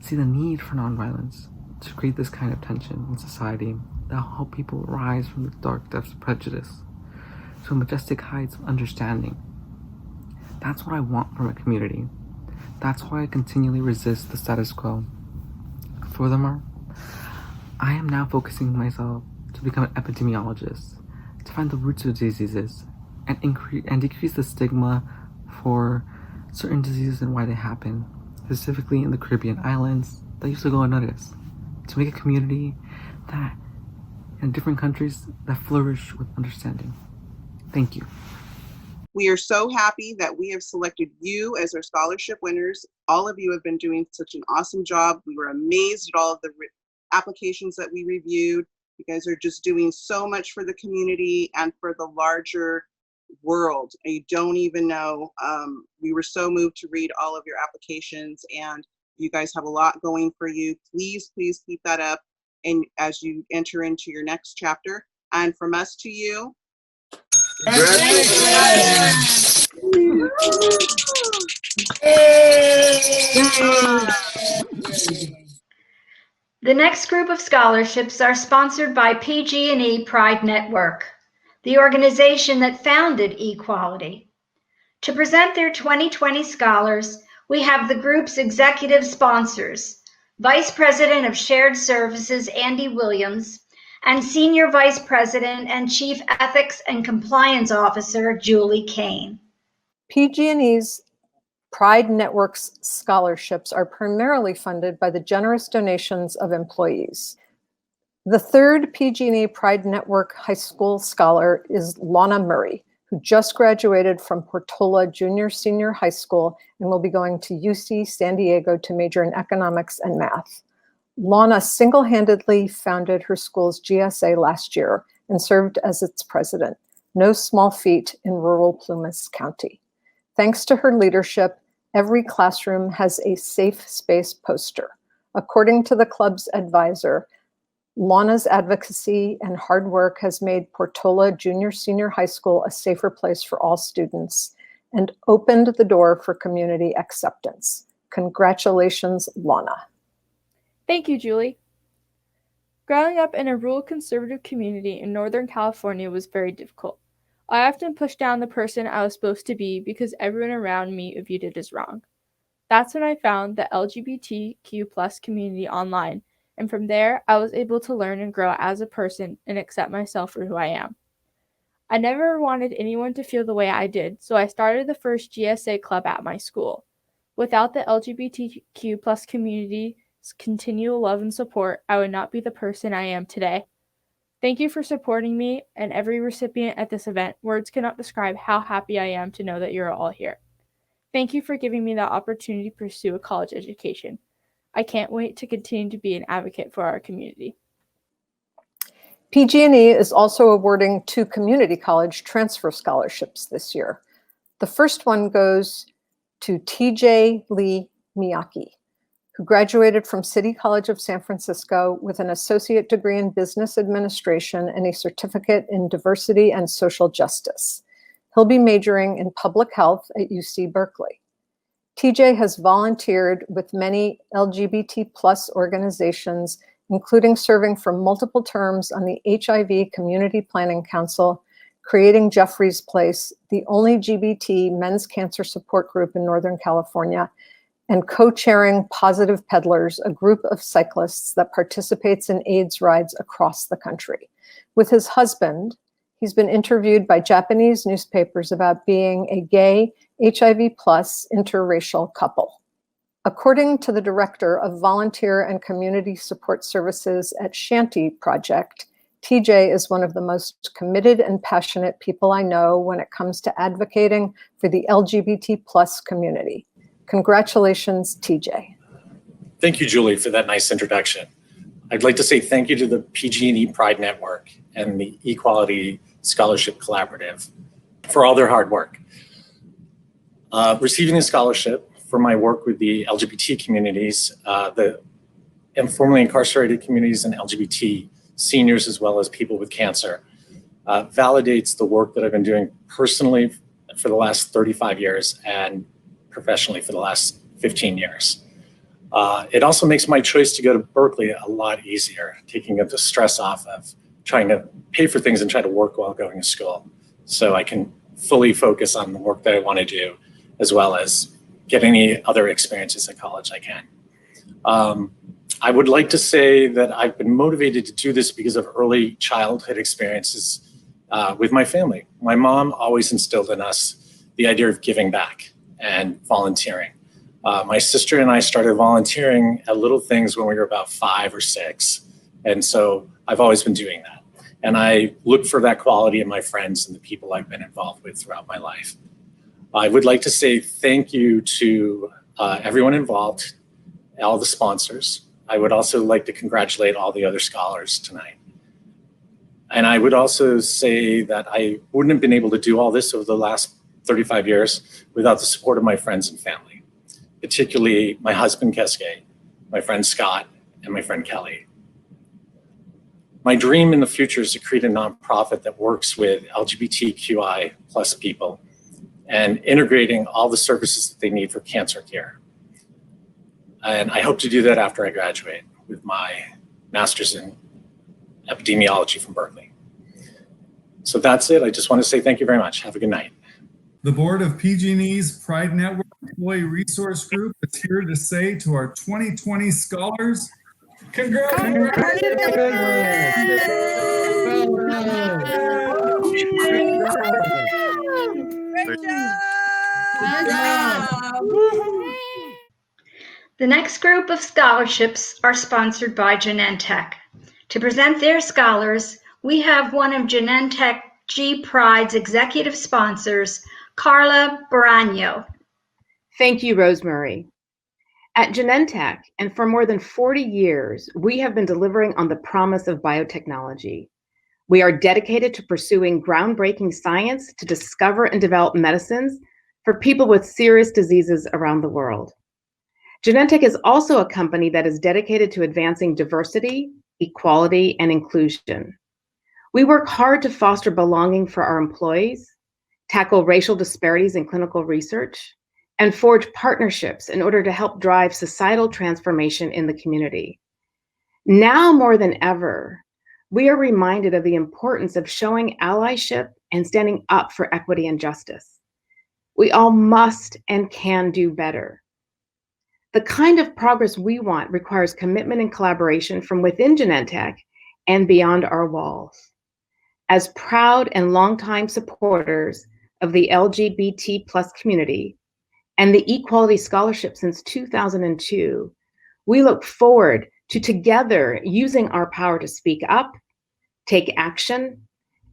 the need for nonviolence to create this kind of tension in society that will help people rise from the dark depths of prejudice to majestic heights of understanding. That's what I want from a community. That's why I continually resist the status quo. Furthermore, I am now focusing myself to become an epidemiologist, to find the roots of diseases and decrease the stigma for certain diseases and why they happen, specifically in the Caribbean islands that used to go unnoticed, to make a community that in different countries that flourish with understanding. Thank you. We are so happy that we have selected you as our scholarship winners. All of you have been doing such an awesome job. We were amazed at all of the applications that we reviewed. You guys are just doing so much for the community and for the larger world. You don't even know. We were so moved to read all of your applications, and you guys have a lot going for you. Please keep that up, and as you enter into your next chapter. And from us to you, The next group of scholarships are sponsored by PG&E Pride Network, the organization that founded eQuality. To present their 2020 scholars, we have the group's executive sponsors, Vice President of Shared Services Andy Williams, and Senior Vice President and Chief Ethics and Compliance Officer Julie Kane. PG&E's Pride Network's scholarships are primarily funded by the generous donations of employees. The third PG&E Pride Network High School scholar is Lana Murray, who just graduated from Portola Junior-Senior High School and will be going to UC San Diego to major in economics and math. Lana single-handedly founded her school's GSA last year and served as its president. No small feat in rural Plumas County. Thanks to her leadership, every classroom has a safe space poster. According to the club's advisor, Lana's advocacy and hard work has made Portola Junior-Senior High School a safer place for all students and opened the door for community acceptance. Congratulations, Lana. Thank you, Julie. Growing up in a rural conservative community in Northern California was very difficult. I often pushed down the person I was supposed to be because everyone around me viewed it as wrong. That's when I found the LGBTQ+ community online, and from there, I was able to learn and grow as a person and accept myself for who I am. I never wanted anyone to feel the way I did, so I started the first GSA club at my school. Without the LGBTQ+ community's continual love and support, I would not be the person I am today. Thank you for supporting me and every recipient at this event. Words cannot describe how happy I am to know that you're all here. Thank you for giving me the opportunity to pursue a college education. I can't wait to continue to be an advocate for our community. PG&E is also awarding 2 community college transfer scholarships this year. The first one goes to TJ Lee Miyake, who graduated from City College of San Francisco with an associate degree in business administration and a certificate in diversity and social justice. He'll be majoring in public health at UC Berkeley. TJ has volunteered with many LGBT+ organizations, including serving for multiple terms on the HIV Community Planning Council, creating Jeffrey's Place, the only LGBT men's cancer support group in Northern California, and co-chairing Positive Peddlers, a group of cyclists that participates in AIDS rides across the country. With his husband, he's been interviewed by Japanese newspapers about being a gay, HIV+ interracial couple. According to the director of Volunteer and Community Support Services at Shanty Project, TJ is one of the most committed and passionate people I know when it comes to advocating for the LGBT+ community. Congratulations, TJ. Thank you, Julie, for that nice introduction. I'd like to say thank you to the PG&E Pride Network and the eQuality Scholarship Collaborative for all their hard work. Receiving a scholarship for my work with the LGBT communities, the informally incarcerated communities and LGBT seniors, as well as people with cancer, validates the work that I've been doing personally for the last 35 years and professionally for the last 15 years. It also makes my choice to go to Berkeley a lot easier, taking the stress off of trying to pay for things and try to work while going to school. So I can fully focus on the work that I want to do, as well as get any other experiences at college I can. I would like to say that I've been motivated to do this because of early childhood experiences with my family. My mom always instilled in us the idea of giving back and volunteering. My sister and I started volunteering at little things when we were about 5 or 6. And so I've always been doing that. And I look for that quality in my friends and the people I've been involved with throughout my life. I would like to say thank you to everyone involved, all the sponsors. I would also like to congratulate all the other scholars tonight. And I would also say that I wouldn't have been able to do all this over the last 35 years without the support of my friends and family, particularly my husband, Keske, my friend Scott, and my friend Kelly. My dream in the future is to create a nonprofit that works with LGBTQI+ people and integrating all the services that they need for cancer care. And I hope to do that after I graduate with my master's in epidemiology from Berkeley. So that's it. I just want to say thank you very much. Have a good night. The board of PG&E's Pride Network Employee Resource Group is here to say to our 2020 scholars, congratulations! Good job! The next group of scholarships are sponsored by Genentech. To present their scholars, we have one of Genentech G Pride's executive sponsors, Carla Boragno. Thank you, Rosemary. At Genentech, and for more than 40 years, we have been delivering on the promise of biotechnology. We are dedicated to pursuing groundbreaking science to discover and develop medicines for people with serious diseases around the world. Genentech is also a company that is dedicated to advancing diversity, equality, and inclusion. We work hard to foster belonging for our employees, tackle racial disparities in clinical research, and forge partnerships in order to help drive societal transformation in the community. Now more than ever, we are reminded of the importance of showing allyship and standing up for equity and justice. We all must and can do better. The kind of progress we want requires commitment and collaboration from within Genentech and beyond our walls. As proud and longtime supporters of the LGBT+ community and the eQuality Scholarship since 2002, we look forward to together using our power to speak up, take action,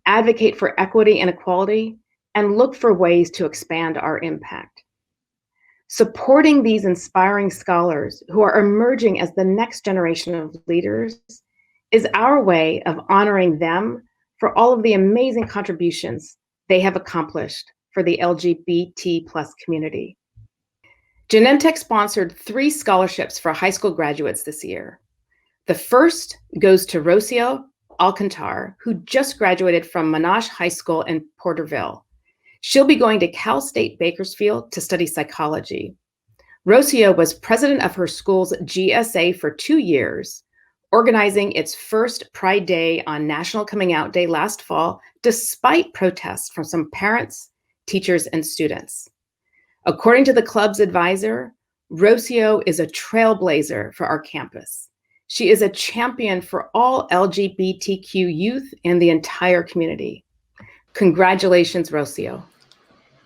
advocate for equity and equality, and look for ways to expand our impact. Supporting these inspiring scholars who are emerging as the next generation of leaders is our way of honoring them for all of the amazing contributions they have accomplished for the LGBT+ community. Genentech sponsored 3 scholarships for high school graduates this year. The first goes to Rocio Alcantar, who just graduated from Monash High School in Porterville. She'll be going to Cal State Bakersfield to study psychology. Rocio was president of her school's GSA for 2 years, organizing its first Pride Day on National Coming Out Day last fall, despite protests from some parents, teachers, and students. According to the club's advisor, Rocio is a trailblazer for our campus. She is a champion for all LGBTQ youth and the entire community. Congratulations, Rocio.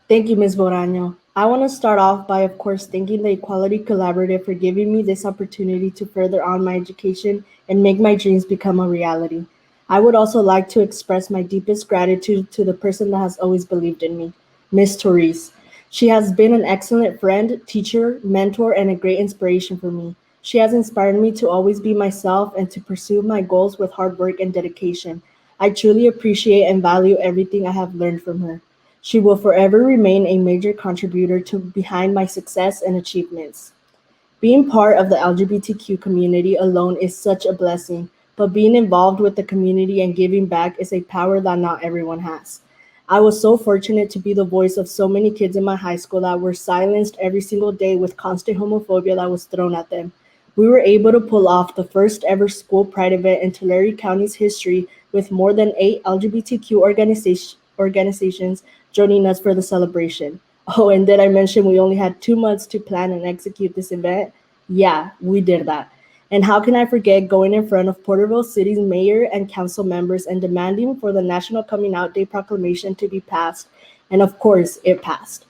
Thank you, Ms. Boragno. I want to start off by, of course, thanking the Equality Collaborative for giving me this opportunity to further on my education and make my dreams become a reality. I would also like to express my deepest gratitude to the person that has always believed in me, Ms. Therese. She has been an excellent friend, teacher, mentor, and a great inspiration for me. She has inspired me to always be myself and to pursue my goals with hard work and dedication. I truly appreciate and value everything I have learned from her. She will forever remain a major contributor to behind my success and achievements. Being part of the LGBTQ community alone is such a blessing, but being involved with the community and giving back is a power that not everyone has. I was so fortunate to be the voice of so many kids in my high school that were silenced every single day with constant homophobia that was thrown at them. We were able to pull off the first ever school pride event in Tulare County's history with more than 8 LGBTQ organizations joining us for the celebration. Oh, and did I mention we only had 2 months to plan and execute this event? Yeah, we did that. And how can I forget going in front of Porterville City's mayor and council members and demanding for the National Coming Out Day proclamation to be passed? And of course, it passed.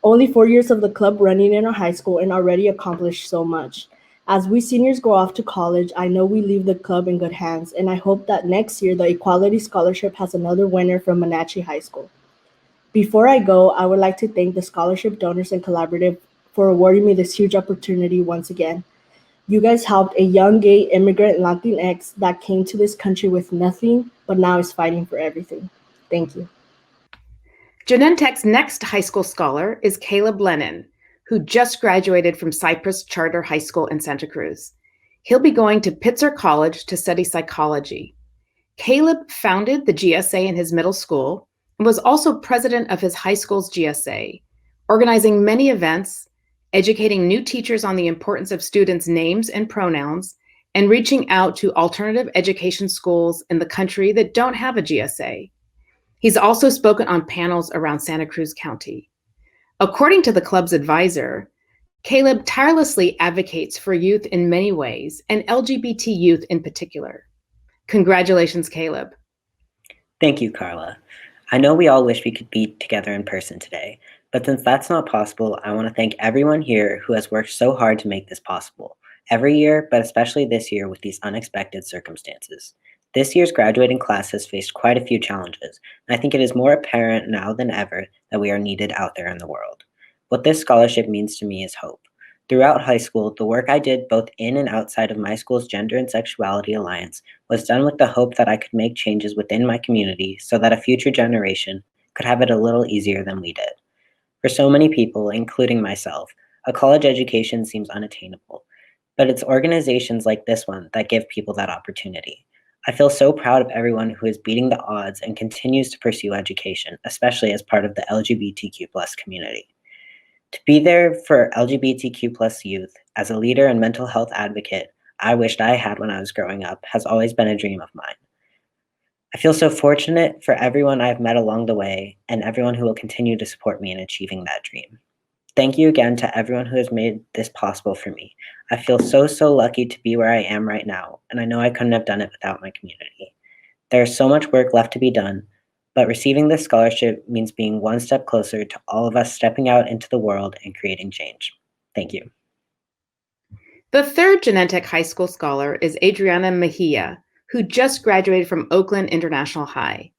Only 4 years of the club running in our high school and already accomplished so much. As we seniors go off to college, I know we leave the club in good hands, and I hope that next year the Equality Scholarship has another winner from Monache High School. Before I go, I would like to thank the scholarship donors and collaborative for awarding me this huge opportunity once again. You guys helped a young gay immigrant Latinx that came to this country with nothing, but now is fighting for everything. Thank you. Genentech's next high school scholar is Caleb Lennon, who just graduated from Cypress Charter High School in Santa Cruz. He'll be going to Pitzer College to study psychology. Caleb founded the GSA in his middle school and was also president of his high school's GSA, organizing many events, educating new teachers on the importance of students' names and pronouns, and reaching out to alternative education schools in the country that don't have a GSA. He's also spoken on panels around Santa Cruz County. According to the club's advisor, Caleb tirelessly advocates for youth in many ways, and LGBT youth in particular. Congratulations, Caleb. Thank you, Carla. I know we all wish we could be together in person today, But since that's not possible, I want to thank everyone here who has worked so hard to make this possible. Every year, but especially this year with these unexpected circumstances. This year's graduating class has faced quite a few challenges, and I think it is more apparent now than ever that we are needed out there in the world. What this scholarship means to me is hope. Throughout high school, the work I did both in and outside of my school's Gender and Sexuality Alliance was done with the hope that I could make changes within my community so that a future generation could have it a little easier than we did. For so many people, including myself, a college education seems unattainable, but it's organizations like this one that give people that opportunity. I feel so proud of everyone who is beating the odds and continues to pursue education, especially as part of the LGBTQ+ community. To be there for LGBTQ+ youth as a leader and mental health advocate I wished I had when I was growing up has always been a dream of mine. I feel so fortunate for everyone I've met along the way and everyone who will continue to support me in achieving that dream. Thank you again to everyone who has made this possible for me. I feel so lucky to be where I am right now, and I know I couldn't have done it without my community. There is so much work left to be done, but receiving this scholarship means being one step closer to all of us stepping out into the world and creating change. Thank you. The third Genentech High School scholar is Adriana Mejia, who just graduated from Oakland International High,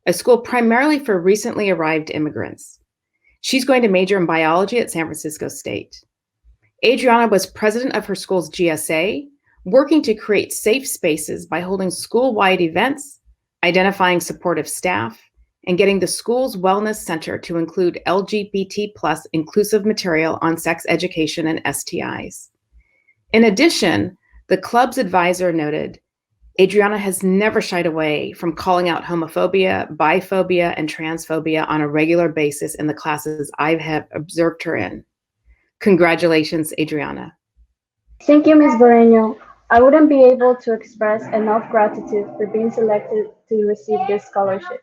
a school primarily for recently arrived immigrants. She's going to major in biology at San Francisco State. Adriana was president of her school's GSA, working to create safe spaces by holding school-wide events, identifying supportive staff, and getting the school's wellness center to include LGBT+ inclusive material on sex education and STIs. In addition, the club's advisor noted, Adriana has never shied away from calling out homophobia, biphobia, and transphobia on a regular basis in the classes I have observed her in. Congratulations, Adriana. Thank you, Ms. Boragno. I wouldn't be able to express enough gratitude for being selected to receive this scholarship.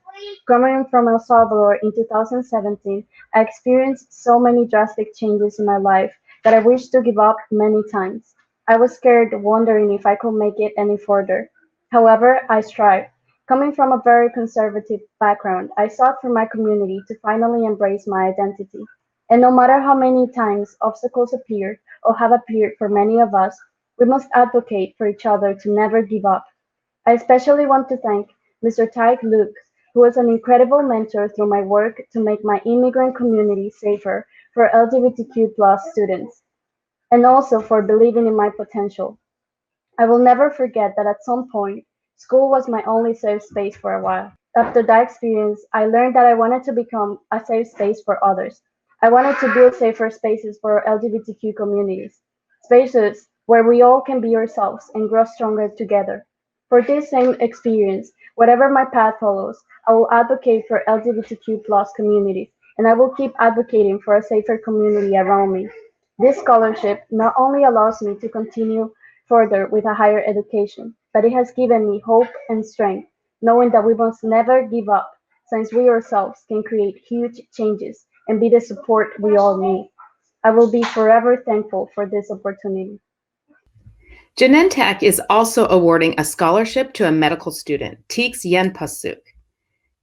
Coming from El Salvador in 2017, I experienced so many drastic changes in my life that I wished to give up many times. I was scared, wondering if I could make it any further. However, I strived. Coming from a very conservative background, I sought for my community to finally embrace my identity. And no matter how many times obstacles appear or have appeared for many of us, we must advocate for each other to never give up. I especially want to thank Mr. Tyke Luke, who was an incredible mentor through my work to make my immigrant community safer for LGBTQ+ students, and also for believing in my potential. I will never forget that at some point, school was my only safe space for a while. After that experience, I learned that I wanted to become a safe space for others. I wanted to build safer spaces for LGBTQ communities, spaces where we all can be ourselves and grow stronger together. For this same experience, whatever my path follows, I will advocate for LGBTQ+ communities, and I will keep advocating for a safer community around me. This scholarship not only allows me to continue further with a higher education, but it has given me hope and strength, knowing that we must never give up, since we ourselves can create huge changes and be the support we all need. I will be forever thankful for this opportunity. Genentech is also awarding a scholarship to a medical student, Teeks Yen Pasuk.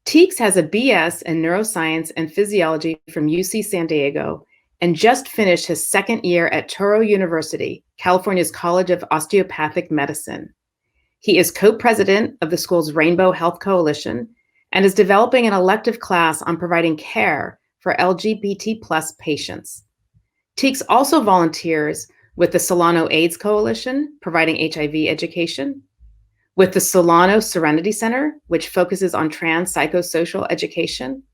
Teeks has a BS in neuroscience and physiology from UC San Diego and just finished his second year at Touro University, California's College of Osteopathic Medicine. He is co-president of the school's Rainbow Health Coalition and is developing an elective class on providing care for LGBT+ patients. Teeks also volunteers with the Solano AIDS Coalition, providing HIV education, with the Solano Serenity Center, which focuses on trans psychosocial education,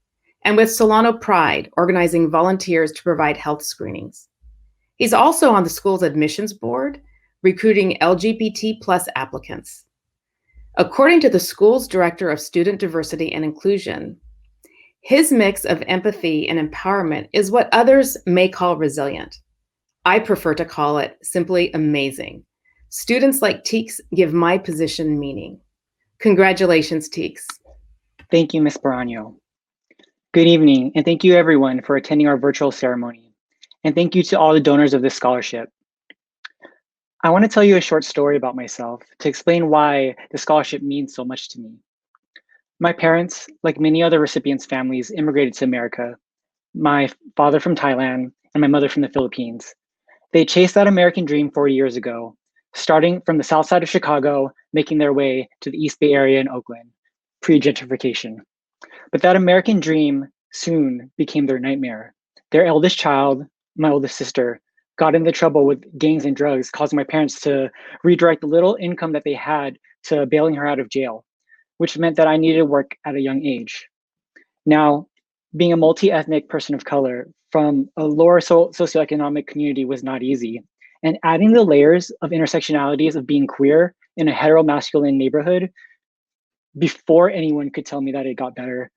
and with Solano Pride, organizing volunteers to provide health screenings. He's also on the school's admissions board, recruiting LGBT+ applicants. According to the school's Director of Student Diversity and Inclusion, his mix of empathy and empowerment is what others may call resilient. I prefer to call it simply amazing. Students like Teeks give my position meaning. Congratulations, Teeks. Thank you, Ms. Boragno. Good evening, and thank you everyone for attending our virtual ceremony. And thank you to all the donors of this scholarship. I want to tell you a short story about myself to explain why the scholarship means so much to me. My parents, like many other recipients' families, immigrated to America my father from Thailand, and my mother from the Philippines. They chased that American dream 40 years ago, starting from the south side of Chicago, making their way to the East Bay Area in Oakland, pre-gentrification. But that American dream soon became their nightmare. Their eldest child, my oldest sister, got into trouble with gangs and drugs, causing my parents to redirect the little income that they had to bailing her out of jail, which meant that I needed to work at a young age. Now, being a multi-ethnic person of color from a lower socioeconomic community was not easy. And adding the layers of intersectionalities of being queer in a heteromasculine neighborhood before anyone could tell me that it got better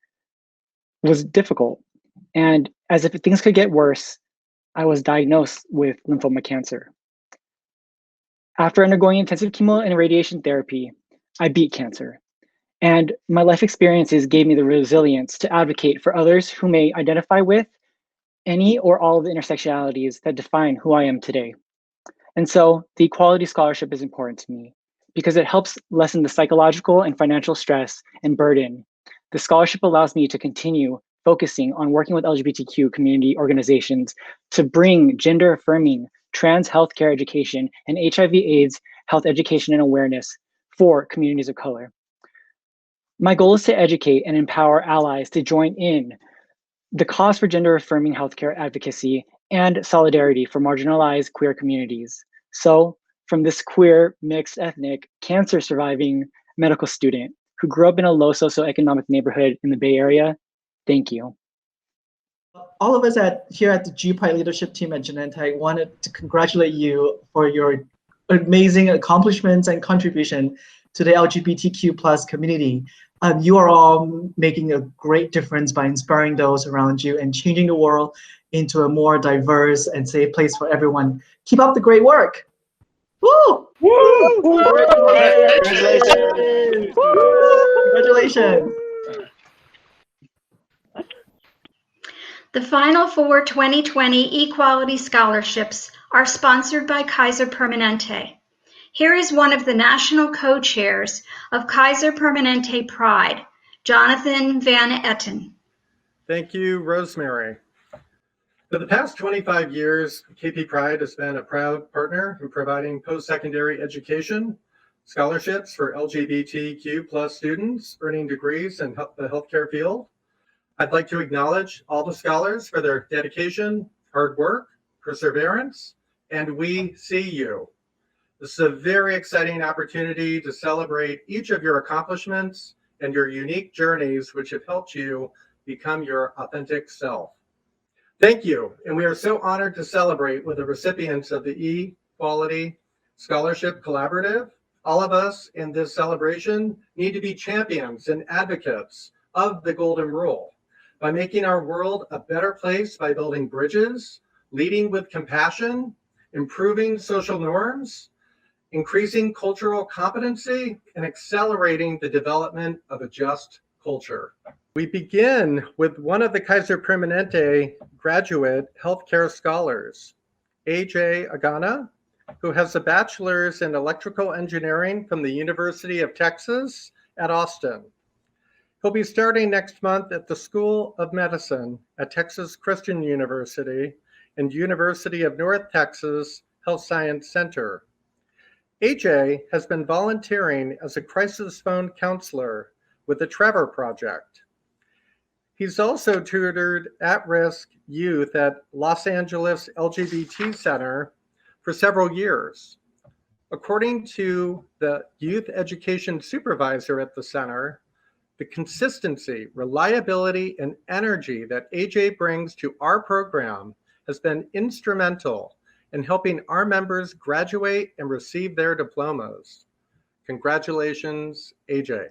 was difficult. And as if things could get worse, I was diagnosed with lymphoma cancer. After undergoing intensive chemo and radiation therapy, I beat cancer. And my life experiences gave me the resilience to advocate for others who may identify with any or all of the intersectionalities that define who I am today. And so the Equality Scholarship is important to me because it helps lessen the psychological and financial stress and burden. The scholarship allows me to continue focusing on working with LGBTQ community organizations to bring gender-affirming trans healthcare education and HIV/AIDS health education and awareness for communities of color. My goal is to educate and empower allies to join in the cause for gender-affirming healthcare advocacy and solidarity for marginalized queer communities. So, from this queer, mixed ethnic, cancer-surviving medical student who grew up in a low socioeconomic neighborhood in the Bay Area, thank you. All of us here at the G-Pride leadership team at Genentech wanted to congratulate you for your amazing accomplishments and contribution to the LGBTQ+ community. You are all making a great difference by inspiring those around you and changing the world into a more diverse and safe place for everyone. Keep up the great work. Woo! Woo! Congratulations! Congratulations! The final 4 2020 Equality Scholarships are sponsored by Kaiser Permanente. Here is one of the national co-chairs of Kaiser Permanente Pride, Jonathan Van Etten. Thank you, Rosemary. For the past 25 years, KP Pride has been a proud partner in providing post-secondary education, scholarships for LGBTQ+ students earning degrees in the healthcare field. I'd like to acknowledge all the scholars for their dedication, hard work, perseverance, and we see you. This is a very exciting opportunity to celebrate each of your accomplishments and your unique journeys, which have helped you become your authentic self. Thank you, and we are so honored to celebrate with the recipients of the eQuality Scholarship Collaborative. All of us in this celebration need to be champions and advocates of the Golden Rule by making our world a better place by building bridges, leading with compassion, improving social norms, increasing cultural competency, and accelerating the development of a just culture. We begin with one of the Kaiser Permanente graduate healthcare scholars, AJ Agana, who has a bachelor's in electrical engineering from the University of Texas at Austin. He'll be starting next month at the School of Medicine at Texas Christian University and University of North Texas Health Science Center. AJ has been volunteering as a crisis phone counselor with the Trevor Project. He's also tutored at-risk youth at Los Angeles LGBT Center for several years. According to the youth education supervisor at the center, the consistency, reliability, and energy that AJ brings to our program has been instrumental in helping our members graduate and receive their diplomas. Congratulations, AJ.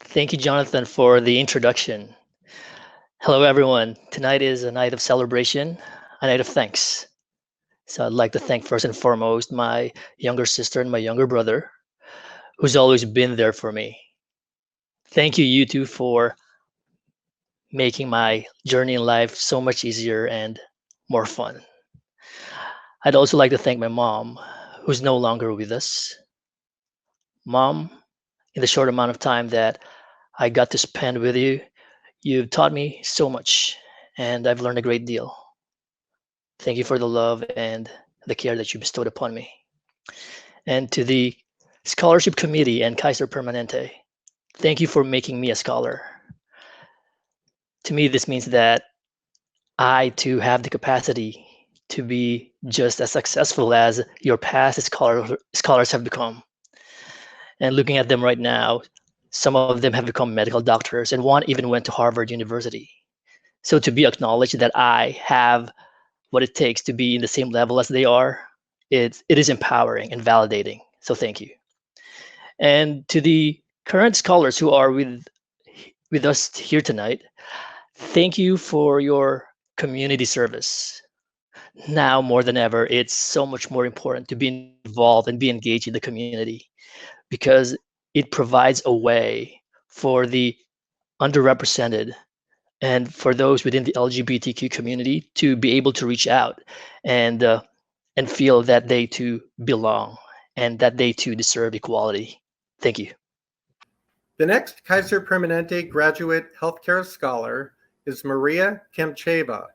Thank you, Jonathan, for the introduction. Hello, everyone. Tonight is a night of celebration, a night of thanks. So I'd like to thank first and foremost my younger sister and my younger brother, who's always been there for me. Thank you, you two, for making my journey in life so much easier and more fun. I'd also like to thank my mom, who's no longer with us. Mom, in the short amount of time that I got to spend with you, you've taught me so much, and I've learned a great deal. Thank you for the love and the care that you bestowed upon me. And to the Scholarship Committee and Kaiser Permanente, thank you for making me a scholar. To me, this means that I too have the capacity to be just as successful as your past scholars have become. And looking at them right now, some of them have become medical doctors, and one even went to Harvard University. So to be acknowledged that I have what it takes to be in the same level as they are, it is empowering and validating. So thank you. And to the current scholars who are with us here tonight, thank you for your community service. Now more than ever, it's so much more important to be involved and be engaged in the community, because it provides a way for the underrepresented and for those within the LGBTQ community to be able to reach out and feel that they too belong and that they too deserve equality. Thank you. The next Kaiser Permanente graduate healthcare scholar is Marija Kamceva,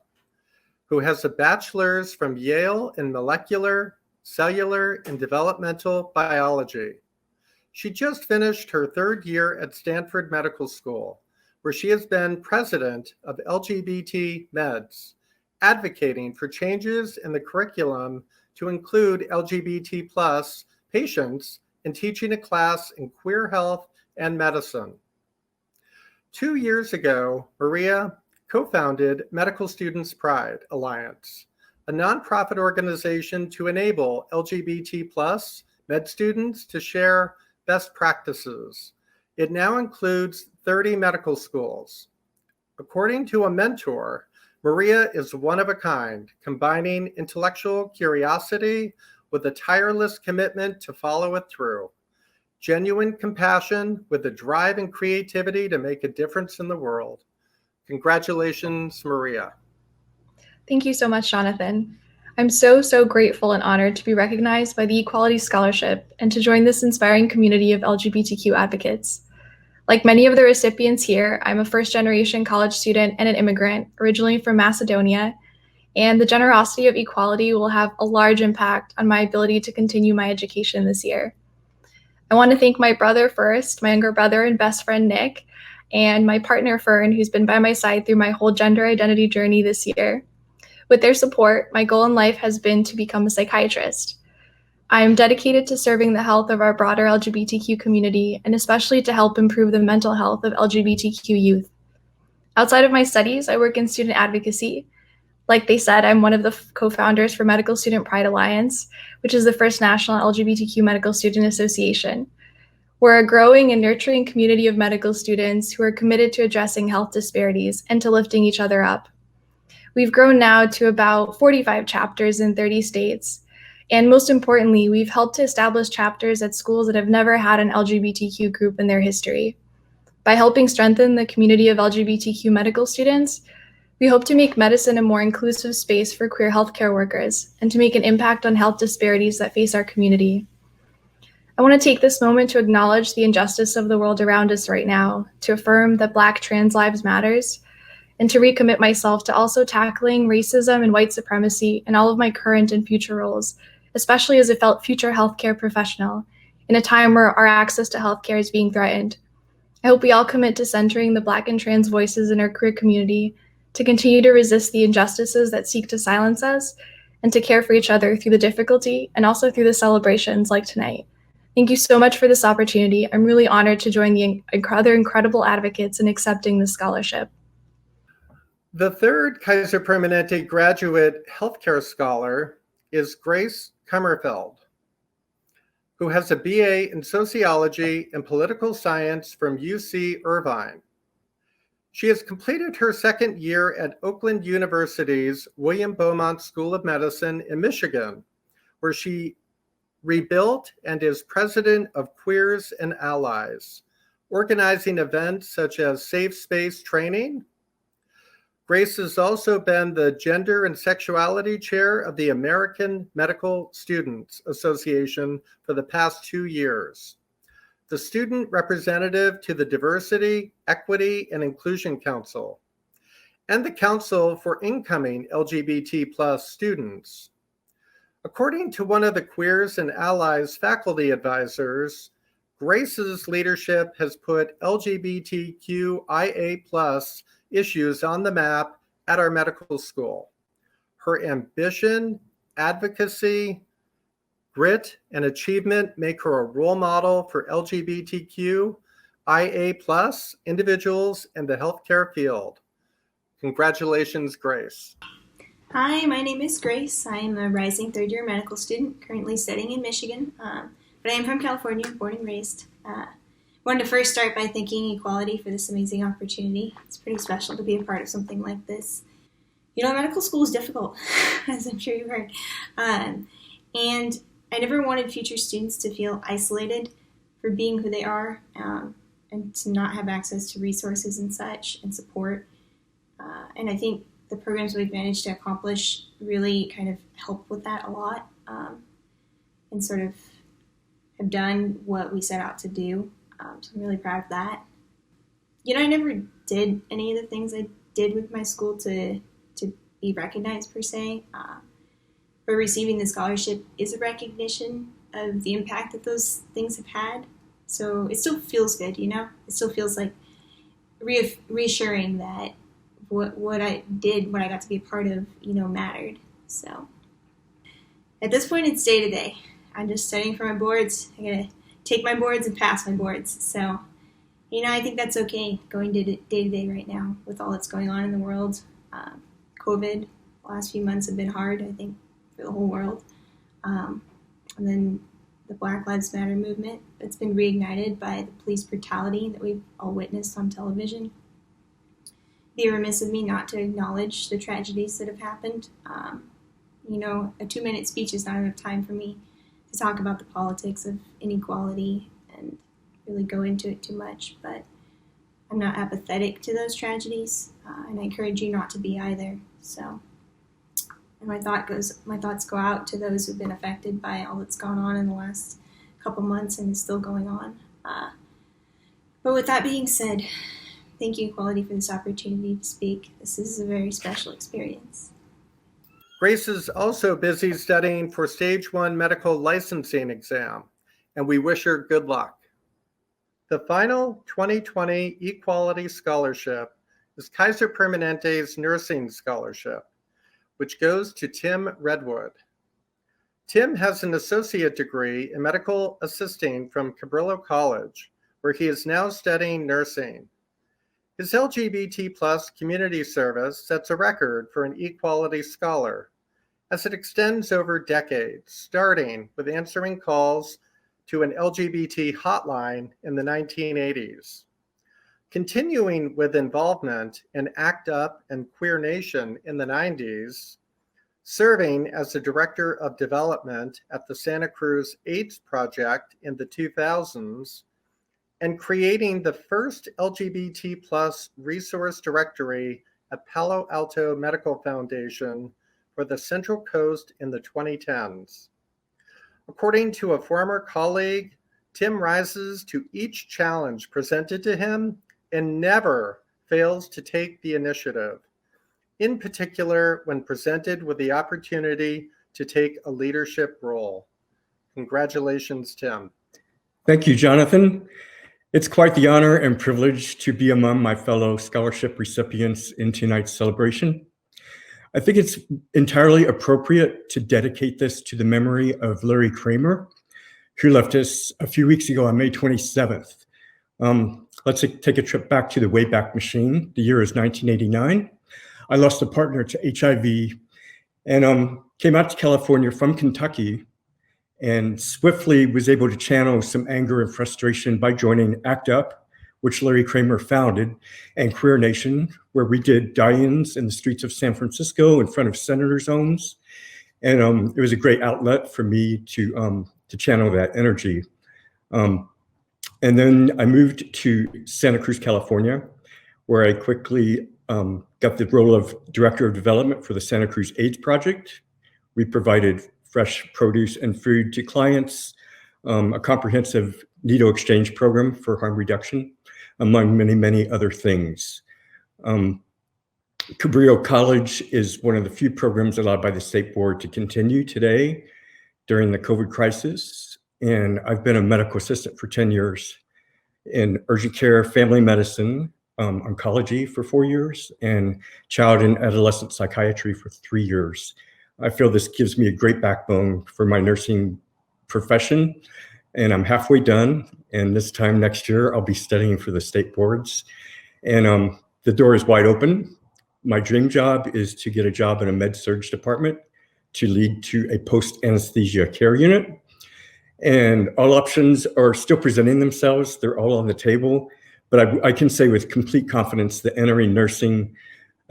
who has a bachelor's from Yale in molecular, cellular, and developmental biology. She just finished her third year at Stanford Medical School, where she has been president of LGBT Meds, advocating for changes in the curriculum to include LGBT plus patients and teaching a class in queer health and medicine. 2 years ago, Marija co-founded Medical Students Pride Alliance, a nonprofit organization to enable LGBT plus med students to share best practices. It now includes 30 medical schools. According to a mentor, Marija is one of a kind, combining intellectual curiosity with a tireless commitment to follow it through. Genuine compassion with the drive and creativity to make a difference in the world. Congratulations, Marija. Thank you so much, Jonathan. I'm so grateful and honored to be recognized by the Equality Scholarship and to join this inspiring community of LGBTQ advocates. Like many of the recipients here, I'm a first-generation college student and an immigrant, originally from Macedonia, and the generosity of equality will have a large impact on my ability to continue my education this year. I want to thank my brother first, my younger brother and best friend Nick, and my partner Fern, who's been by my side through my whole gender identity journey this year. With their support, my goal in life has been to become a psychiatrist. I am dedicated to serving the health of our broader LGBTQ community, and especially to help improve the mental health of LGBTQ youth. Outside of my studies, I work in student advocacy. Like they said, I'm one of the co-founders for Medical Student Pride Alliance, which is the first national LGBTQ medical student association. We're a growing and nurturing community of medical students who are committed to addressing health disparities and to lifting each other up. We've grown now to about 45 chapters in 30 states. And most importantly, we've helped to establish chapters at schools that have never had an LGBTQ group in their history. By helping strengthen the community of LGBTQ medical students, we hope to make medicine a more inclusive space for queer healthcare workers and to make an impact on health disparities that face our community. I want to take this moment to acknowledge the injustice of the world around us right now, to affirm that Black trans lives matters, and to recommit myself to also tackling racism and white supremacy in all of my current and future roles, especially as a future healthcare professional, in a time where our access to healthcare is being threatened. I hope we all commit to centering the Black and trans voices in our queer community, to continue to resist the injustices that seek to silence us, and to care for each other through the difficulty and also through the celebrations like tonight. Thank you so much for this opportunity. I'm really honored to join the other incredible advocates in accepting this scholarship. The third Kaiser Permanente graduate healthcare scholar is Grace Kummerfeld, who has a BA in Sociology and Political Science from UC Irvine. She has completed her second year at Oakland University's William Beaumont School of Medicine in Michigan, where she rebuilt and is president of Queers and Allies, organizing events such as safe space training. Grace has also been the Gender and Sexuality Chair of the American Medical Students Association for the past 2 years, the student representative to the Diversity, Equity, and Inclusion Council, and the Council for Incoming LGBT+ Students. According to one of the Queers and Allies faculty advisors, Grace's leadership has put LGBTQIA+ issues on the map at our medical school. Her ambition, advocacy, grit, and achievement make her a role model for LGBTQIA+ individuals in the healthcare field. Congratulations, Grace. Hi, my name is Grace. I am a rising third-year medical student, currently studying in Michigan, but I am from California, born and raised. Wanted to first start by thanking eQuality for this amazing opportunity. It's pretty special to be a part of something like this. You know, medical school is difficult, as I'm sure you've heard, and I never wanted future students to feel isolated for being who they are, and to not have access to resources and such and support. And I think the programs we've managed to accomplish really kind of help with that a lot, and sort of have done what we set out to do. So I'm really proud of that. You know, I never did any of the things I did with my school to be recognized per se, but receiving the scholarship is a recognition of the impact that those things have had. So it still feels good, you know? It still feels like reassuring that what I did, what I got to be a part of, you know, mattered. So at this point, it's day to day. I'm just studying for my boards. I gotta take my boards and pass my boards. So, you know, I think that's okay going day to day right now with all that's going on in the world. COVID, the last few months have been hard, I think, for the whole world. And then the Black Lives Matter movement that's been reignited by the police brutality that we've all witnessed on television. Be remiss of me not to acknowledge the tragedies that have happened. You know, a 2-minute speech is not enough time for me to talk about the politics of inequality and really go into it too much, but I'm not apathetic to those tragedies, and I encourage you not to be either. So, and my thoughts go out to those who've been affected by all that's gone on in the last couple months and is still going on. But with that being said, thank you, eQuality, for this opportunity to speak. This is a very special experience. Grace is also busy studying for Stage 1 medical licensing exam, and we wish her good luck. The final 2020 eQuality Scholarship is Kaiser Permanente's Nursing Scholarship, which goes to Tim Redwood. Tim has an associate degree in medical assisting from Cabrillo College, where he is now studying nursing. His LGBT+ community service sets a record for an equality scholar, as it extends over decades, starting with answering calls to an LGBT hotline in the 1980s, continuing with involvement in ACT UP and Queer Nation in the 90s, serving as the Director of Development at the Santa Cruz AIDS Project in the 2000s, and creating the first LGBT+ resource directory at Palo Alto Medical Foundation for the Central Coast in the 2010s. According to a former colleague, Tim rises to each challenge presented to him and never fails to take the initiative, in particular when presented with the opportunity to take a leadership role. Congratulations, Tim. Thank you, Jonathan. It's quite the honor and privilege to be among my fellow scholarship recipients in tonight's celebration. I think it's entirely appropriate to dedicate this to the memory of Larry Kramer, who left us a few weeks ago on May 27th. Let's take a trip back to the Wayback Machine. The year is 1989. I lost a partner to HIV and came out to California from Kentucky and swiftly was able to channel some anger and frustration by joining ACT UP, which Larry Kramer founded, and Queer Nation, where we did die-ins in the streets of San Francisco in front of senators' homes. And it was a great outlet for me to channel that energy. And then I moved to Santa Cruz, California, where I quickly got the role of Director of Development for the Santa Cruz AIDS Project. We provided fresh produce and food to clients, a comprehensive needle exchange program for harm reduction, among many, many other things. Cabrillo College is one of the few programs allowed by the State Board to continue today during the COVID crisis. And I've been a medical assistant for 10 years in urgent care, family medicine, oncology for 4 years, and child and adolescent psychiatry for 3 years. I feel this gives me a great backbone for my nursing profession, and I'm halfway done. And this time next year, I'll be studying for the state boards. And the door is wide open. My dream job is to get a job in a med-surg department to lead to a post-anesthesia care unit. And all options are still presenting themselves. They're all on the table. But I can say with complete confidence that entering nursing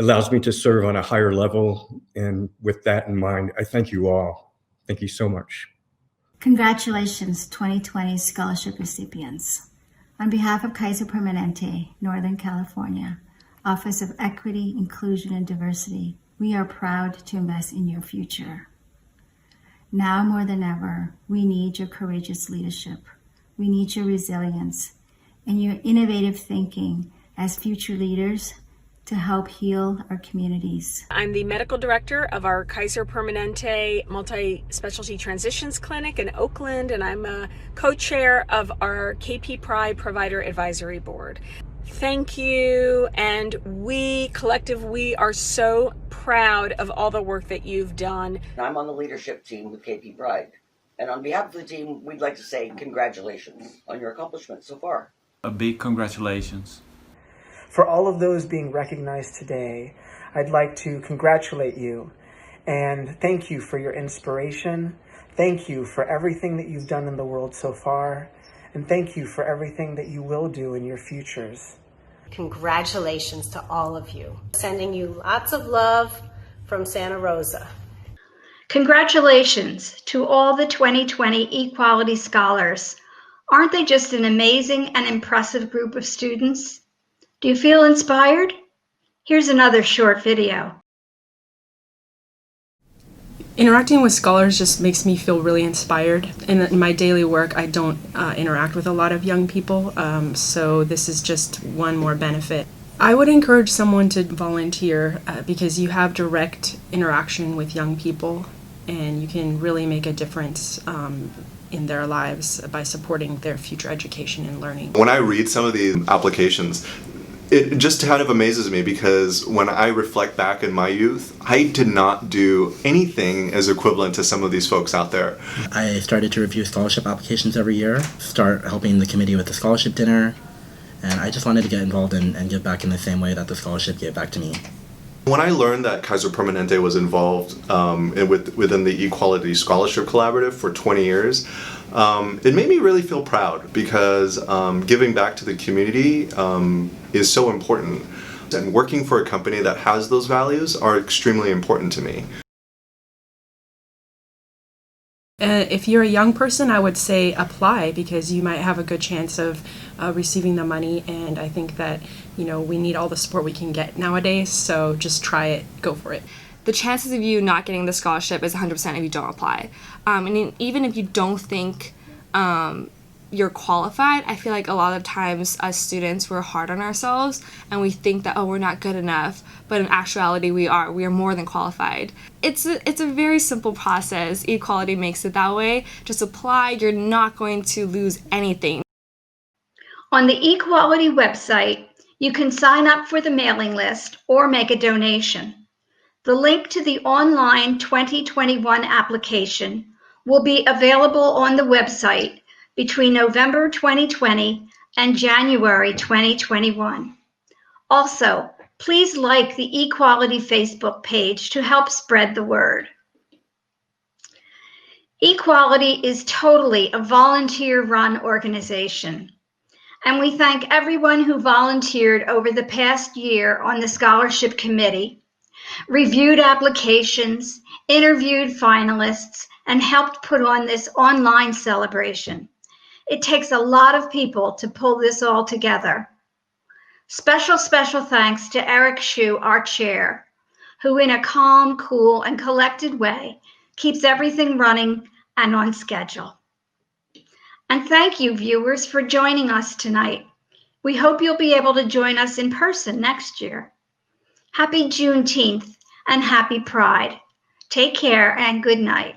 allows me to serve on a higher level. And with that in mind, I thank you all. Thank you so much. Congratulations, 2020 scholarship recipients. On behalf of Kaiser Permanente, Northern California, Office of Equity, Inclusion, and Diversity, we are proud to invest in your future. Now more than ever, we need your courageous leadership. We need your resilience and your innovative thinking as future leaders to help heal our communities. I'm the medical director of our Kaiser Permanente Multi-Specialty Transitions Clinic in Oakland, and I'm a co-chair of our KP Pride Provider Advisory Board. Thank you, and we are so proud of all the work that you've done. I'm on the leadership team with KP Pride, and on behalf of the team, we'd like to say congratulations on your accomplishments so far. A big congratulations. For all of those being recognized today, I'd like to congratulate you and thank you for your inspiration. Thank you for everything that you've done in the world so far, and thank you for everything that you will do in your futures. Congratulations to all of you. Sending you lots of love from Santa Rosa. Congratulations to all the 2020 eQuality scholars. Aren't they just an amazing and impressive group of students? Do you feel inspired? Here's another short video. Interacting with scholars just makes me feel really inspired. In my daily work, I don't interact with a lot of young people, so this is just one more benefit. I would encourage someone to volunteer because you have direct interaction with young people, and you can really make a difference in their lives by supporting their future education and learning. When I read some of these applications, it just kind of amazes me because when I reflect back in my youth, I did not do anything as equivalent to some of these folks out there. I started to review scholarship applications every year, start helping the committee with the scholarship dinner, and I just wanted to get involved and give back in the same way that the scholarship gave back to me. When I learned that Kaiser Permanente was involved within the eQuality Scholarship Collaborative for 20 years, it made me really feel proud because giving back to the community is so important. And working for a company that has those values are extremely important to me. If you're a young person, I would say apply because you might have a good chance of receiving the money, and I think that we need all the support we can get nowadays, so just try it, go for it. The chances of you not getting the scholarship is 100% if you don't apply. And even if you don't think you're qualified, I feel like a lot of times as students we're hard on ourselves and we think that, oh, we're not good enough, but in actuality we are more than qualified. It's a very simple process. eQuality makes it that way. Just apply, you're not going to lose anything. On the eQuality website, you can sign up for the mailing list or make a donation. The link to the online 2021 application will be available on the website between November 2020 and January 2021. Also, please like the eQuality Facebook page to help spread the word. eQuality is totally a volunteer-run organization, and we thank everyone who volunteered over the past year on the scholarship committee, reviewed applications, interviewed finalists, and helped put on this online celebration. It takes a lot of people to pull this all together. Special thanks to Eric Hsu, our chair, who in a calm, cool, and collected way keeps everything running and on schedule. And thank you, viewers, for joining us tonight. We hope you'll be able to join us in person next year. Happy Juneteenth and happy Pride. Take care and good night.